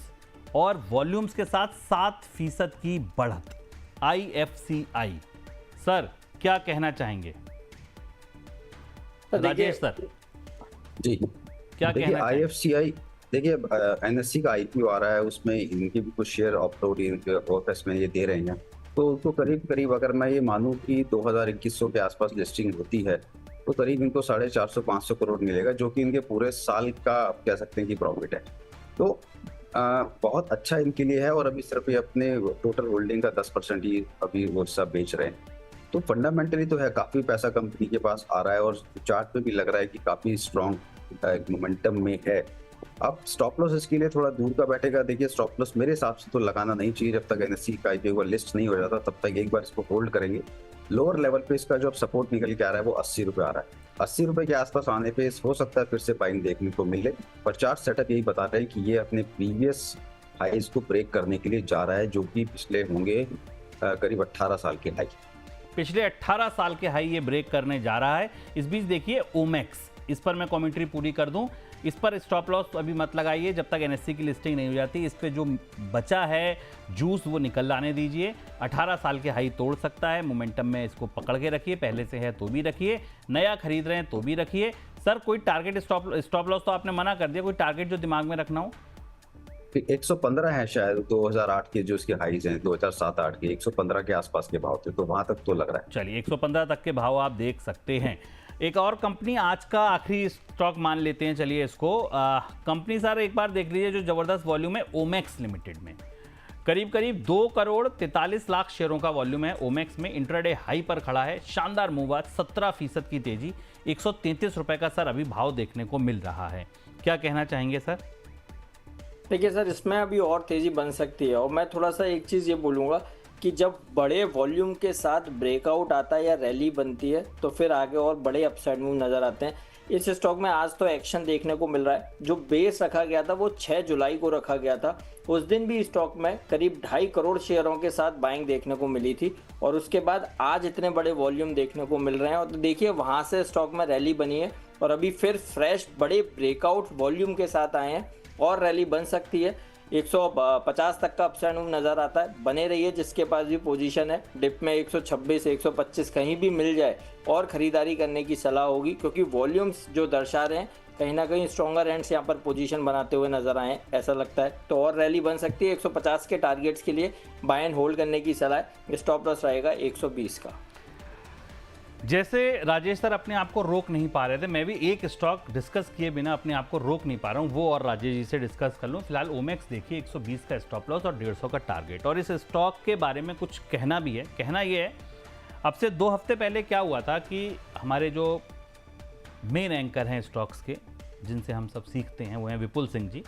और वॉल्यूम्स के साथ 7% की बढ़त। IFCI सर क्या कहना चाहेंगे? राजेश सर जी क्या देखिए, कहना चाहेंगे? IFCI देखिए NSE का IPO आ रहा है, उसमें इनके भी कुछ शेयर ऑप्ट में ये दे रहे हैं, तो उनको करीब अगर मैं ये मानूं कि 2000-2100 के आसपास लिस्टिंग होती है तो करीब इनको 450-500 करोड़ मिलेगा, जो कि इनके पूरे साल का आप कह सकते हैं कि प्रॉफिट है। तो बहुत अच्छा इनके लिए है। और अभी सिर्फ ये अपने टोटल होल्डिंग का 10% ही अभी वो सब बेच रहे हैं, तो फंडामेंटली तो है, काफी पैसा कंपनी के पास आ रहा है और चार्ट पे भी लग रहा है कि काफी स्ट्रॉन्ग मोमेंटम में है। अब स्टॉप लॉस इसके लिए थोड़ा दूर का बैठेगा। देखिए, स्टॉप लॉस मेरे हिसाब से तो लगाना नहीं चाहिए, जब तक NSE का IPO लिस्ट नहीं हो जाता तब तक एक बार इसको होल्ड करेंगे। लोअर लेवल पे इसका जो सपोर्ट निकल के आ रहा है वो 80 रुपए आ रहा है। 80 रुपए के आसपास आने पे हो सकता है फिर से बाइंग देखने को मिले, पर चार्ट सेटअप यही बता रहे हैं कि ये अपने प्रीवियस हाईज को ब्रेक करने के लिए जा रहा है, जो कि पिछले होंगे करीब 18 साल के हाई। पिछले 18 साल के हाई ये ब्रेक करने जा रहा है। इस बीच देखिए ओमेक्स, इस पर मैं कमेंट्री पूरी कर दूं, इस पर स्टॉप लॉस अभी मत लगाइए जब तक NSE की लिस्टिंग नहीं हो जाती। इस पे जो बचा है जूस वो निकल लाने दीजिए। 18 साल के हाई तोड़ सकता है, मोमेंटम में इसको पकड़ के रखिए, पहले से है तो भी रखिए, नया खरीद रहे हैं तो भी रखिए। सर कोई टारगेट स्टॉप लॉस तो आपने मना कर दिया, कोई टारगेट जो दिमाग में रखना हो? 115 है शायद, 2008 के जो इसके हाईज हैं, 2007-8 के 115 के आसपास के भाव थे, तो वहां तक तो लग रहा है। चलिए 115 तक के भाव आप देख सकते हैं। एक और कंपनी आज का आखिरी स्टॉक मान लेते हैं, चलिए इसको कंपनी सर एक बार देख लीजिए जो जबरदस्त वॉल्यूम है ओमेक्स लिमिटेड में। करीब 2 करोड़ 43 लाख शेयरों का वॉल्यूम है ओमेक्स में। इंट्राडे हाई पर खड़ा है, शानदार मूव आज, 17% की तेजी, 133 रुपए का सर अभी भाव देखने को मिल रहा है। क्या कहना चाहेंगे सर? देखिए सर, इसमें अभी और तेज़ी बन सकती है। और मैं थोड़ा सा एक चीज़ ये बोलूँगा कि जब बड़े वॉल्यूम के साथ ब्रेकआउट आता है या रैली बनती है तो फिर आगे और बड़े अपसाइड मूव नज़र आते हैं। इस स्टॉक में आज तो एक्शन देखने को मिल रहा है। जो बेस रखा गया था वो 6 जुलाई को रखा गया था, उस दिन भी स्टॉक में करीब 2.5 करोड़ शेयरों के साथ बाइंग देखने को मिली थी और उसके बाद आज इतने बड़े वॉल्यूम देखने को मिल रहे हैं। और तो देखिए वहाँ से स्टॉक में रैली बनी है और अभी फिर फ्रेश बड़े ब्रेकआउट वॉल्यूम के साथ आए हैं और रैली बन सकती है। 150 तक का अपसाइड मूव नज़र आता है, बने रहिए जिसके पास भी पोजीशन है। डिप में 126 125 कहीं भी मिल जाए और ख़रीदारी करने की सलाह होगी, क्योंकि वॉल्यूम्स जो दर्शा रहे हैं कहीं ना कहीं स्ट्रॉन्गर एंड्स यहाँ पर पोजीशन बनाते हुए नजर आए, ऐसा लगता है। तो और रैली बन सकती है। 150 के टारगेट्स के लिए बाय एंड होल्ड करने की सलाह है। स्टॉप लॉस रहेगा 120 का। जैसे राजेश सर अपने आप को रोक नहीं पा रहे थे, मैं भी एक स्टॉक डिस्कस किए बिना अपने आप को रोक नहीं पा रहा हूँ, वो और राजेश जी से डिस्कस कर लूँ। फिलहाल ओमेक्स देखिए 120 का स्टॉप लॉस और 150 का टारगेट। और इस स्टॉक के बारे में कुछ कहना भी है। कहना ये है, अब से 2 हफ्ते पहले क्या हुआ था कि हमारे जो मेन एंकर हैं स्टॉक्स के, जिनसे हम सब सीखते हैं, वो हैं विपुल सिंह जी।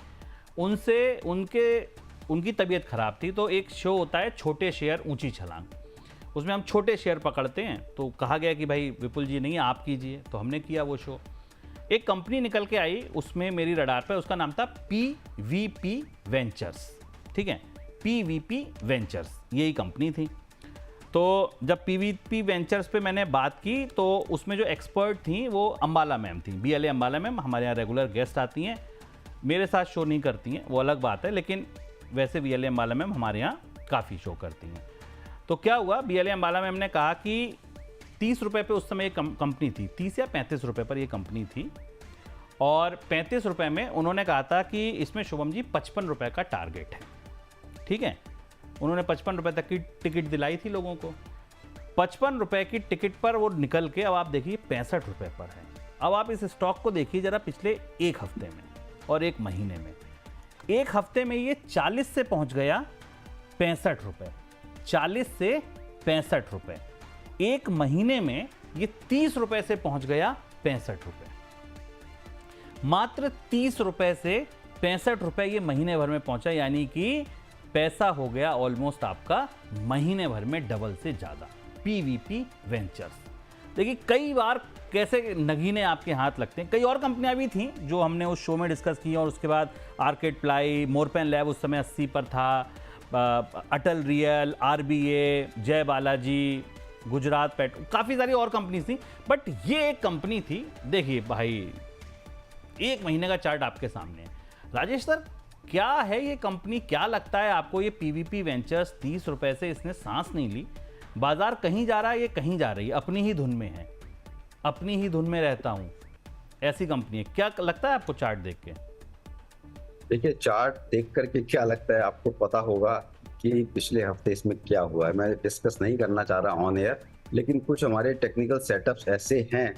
उनकी तबीयत खराब थी, तो एक शो होता है छोटे शेयर ऊंची छलांग, उसमें हम छोटे शेयर पकड़ते हैं। तो कहा गया कि भाई विपुल जी नहीं आप कीजिए, तो हमने किया वो शो। एक कंपनी निकल के आई उसमें मेरी रडार पे, उसका नाम था PVP वेंचर्स, ठीक है, PVP वेंचर्स यही कंपनी थी। तो जब PVP वेंचर्स पे मैंने बात की तो उसमें जो एक्सपर्ट थी वो अंबाला मैम थी, BLA अंबाला मैम, हमारे यहाँ रेगुलर गेस्ट आती हैं, मेरे साथ शो नहीं करती हैं वो अलग बात है, लेकिन वैसे BLA अंबाला मैम हमारे यहाँ काफ़ी शो करती हैं। तो क्या हुआ, BLA अंबाला मैम ने कहा कि 30 रुपये पे उस समय एक कंपनी थी, 30 या 35 रुपये पर ये कंपनी थी, और 35 रुपये में उन्होंने कहा था कि इसमें शुभम जी 55 रुपये का टारगेट है, ठीक है। उन्होंने 55 रुपये तक की टिकट दिलाई थी लोगों को। 55 रुपये की टिकट पर वो निकल के अब आप देखिए 65 रुपये पर है। अब आप इस स्टॉक को देखिए जरा पिछले 1 हफ्ते में और 1 महीने में। 1 हफ्ते में ये 40 से पहुंच गया 65 रुपये, 40 से 65 रुपये। 1 महीने में ये 30 रुपये से पहुंच गया 65 रुपये। मात्र 30 रुपए से 65 रुपए ये महीने भर में पहुंचा, यानी कि पैसा हो गया ऑलमोस्ट आपका महीने भर में डबल से ज्यादा। पीवीपी वेंचर्स देखिए, कई बार कैसे नगीने आपके हाथ लगते हैं। कई और कंपनियां भी थीं जो हमने उस शो में डिस्कस की, और उसके बाद आर्केड प्लाई, मोरपेन लैब उस समय 80 पर था, अटल रियल, आरबीए, जय बालाजी, गुजरात पेट्रो, काफ़ी सारी और कंपनी थी। बट ये एक कंपनी थी, देखिए भाई, एक महीने का चार्ट आपके सामने है। राजेश सर, क्या है ये कंपनी, क्या लगता है आपको ये पीवीपी वेंचर्स? 30 रुपए से इसने सांस नहीं ली, बाजार कहीं जा रहा है, ये कहीं जा रही है, अपनी ही धुन में है, अपनी ही धुन में रहता हूं, ऐसी कंपनी है। क्या लगता है आपको चार्ट देख के? देखिए, चार्ट देख करके क्या लगता है, आपको पता होगा कि पिछले हफ्ते इसमें क्या हुआ है। मैं डिस्कस नहीं करना चाह रहा ऑन एयर, लेकिन कुछ हमारे टेक्निकल सेटअप्स ऐसे हैं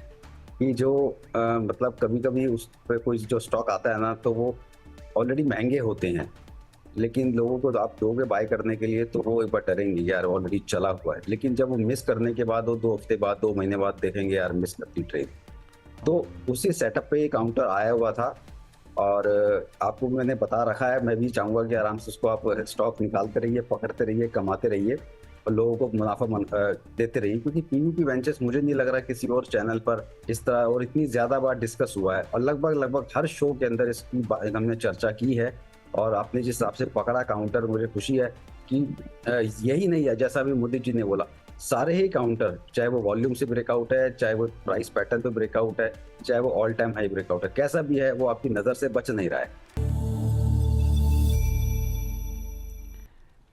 कि जो मतलब कभी कभी उस पर कोई जो स्टॉक आता है ना, तो वो ऑलरेडी महंगे होते हैं, लेकिन लोगों को तो आप दोगे बाय करने के लिए तो वो एक बार डरेंगे यार ऑलरेडी चला हुआ है। लेकिन जब वो मिस करने के बाद, वो 2 हफ्ते बाद, 2 महीने बाद देखेंगे यार मिस करती ट्रेड, तो उसी सेटअप पे काउंटर आया हुआ था। और आपको मैंने बता रखा है, मैं भी चाहूंगा कि आराम से उसको आप स्टॉक निकालते रहिए, पकड़ते रहिए, कमाते रहिए और लोगों को मुनाफा देते रहिए, क्योंकि पीवीपी वेंचर्स मुझे नहीं लग रहा किसी और चैनल पर इस तरह और इतनी ज्यादा बार डिस्कस हुआ है, और लगभग हर शो के अंदर इसकी हमने चर्चा की है। और आपने जिस हिसाब से पकड़ा काउंटर, मुझे खुशी है कि यही नहीं है, जैसा भी मोदी जी ने बोला, सारे ही काउंटर, चाहे वो वॉल्यूम से ब्रेकआउट है, चाहे वो प्राइस पैटर्न पे ब्रेकआउट है, चाहे वो ऑल टाइम हाई ब्रेकआउट है, कैसा भी है वो आपकी नजर से बच नहीं रहा है।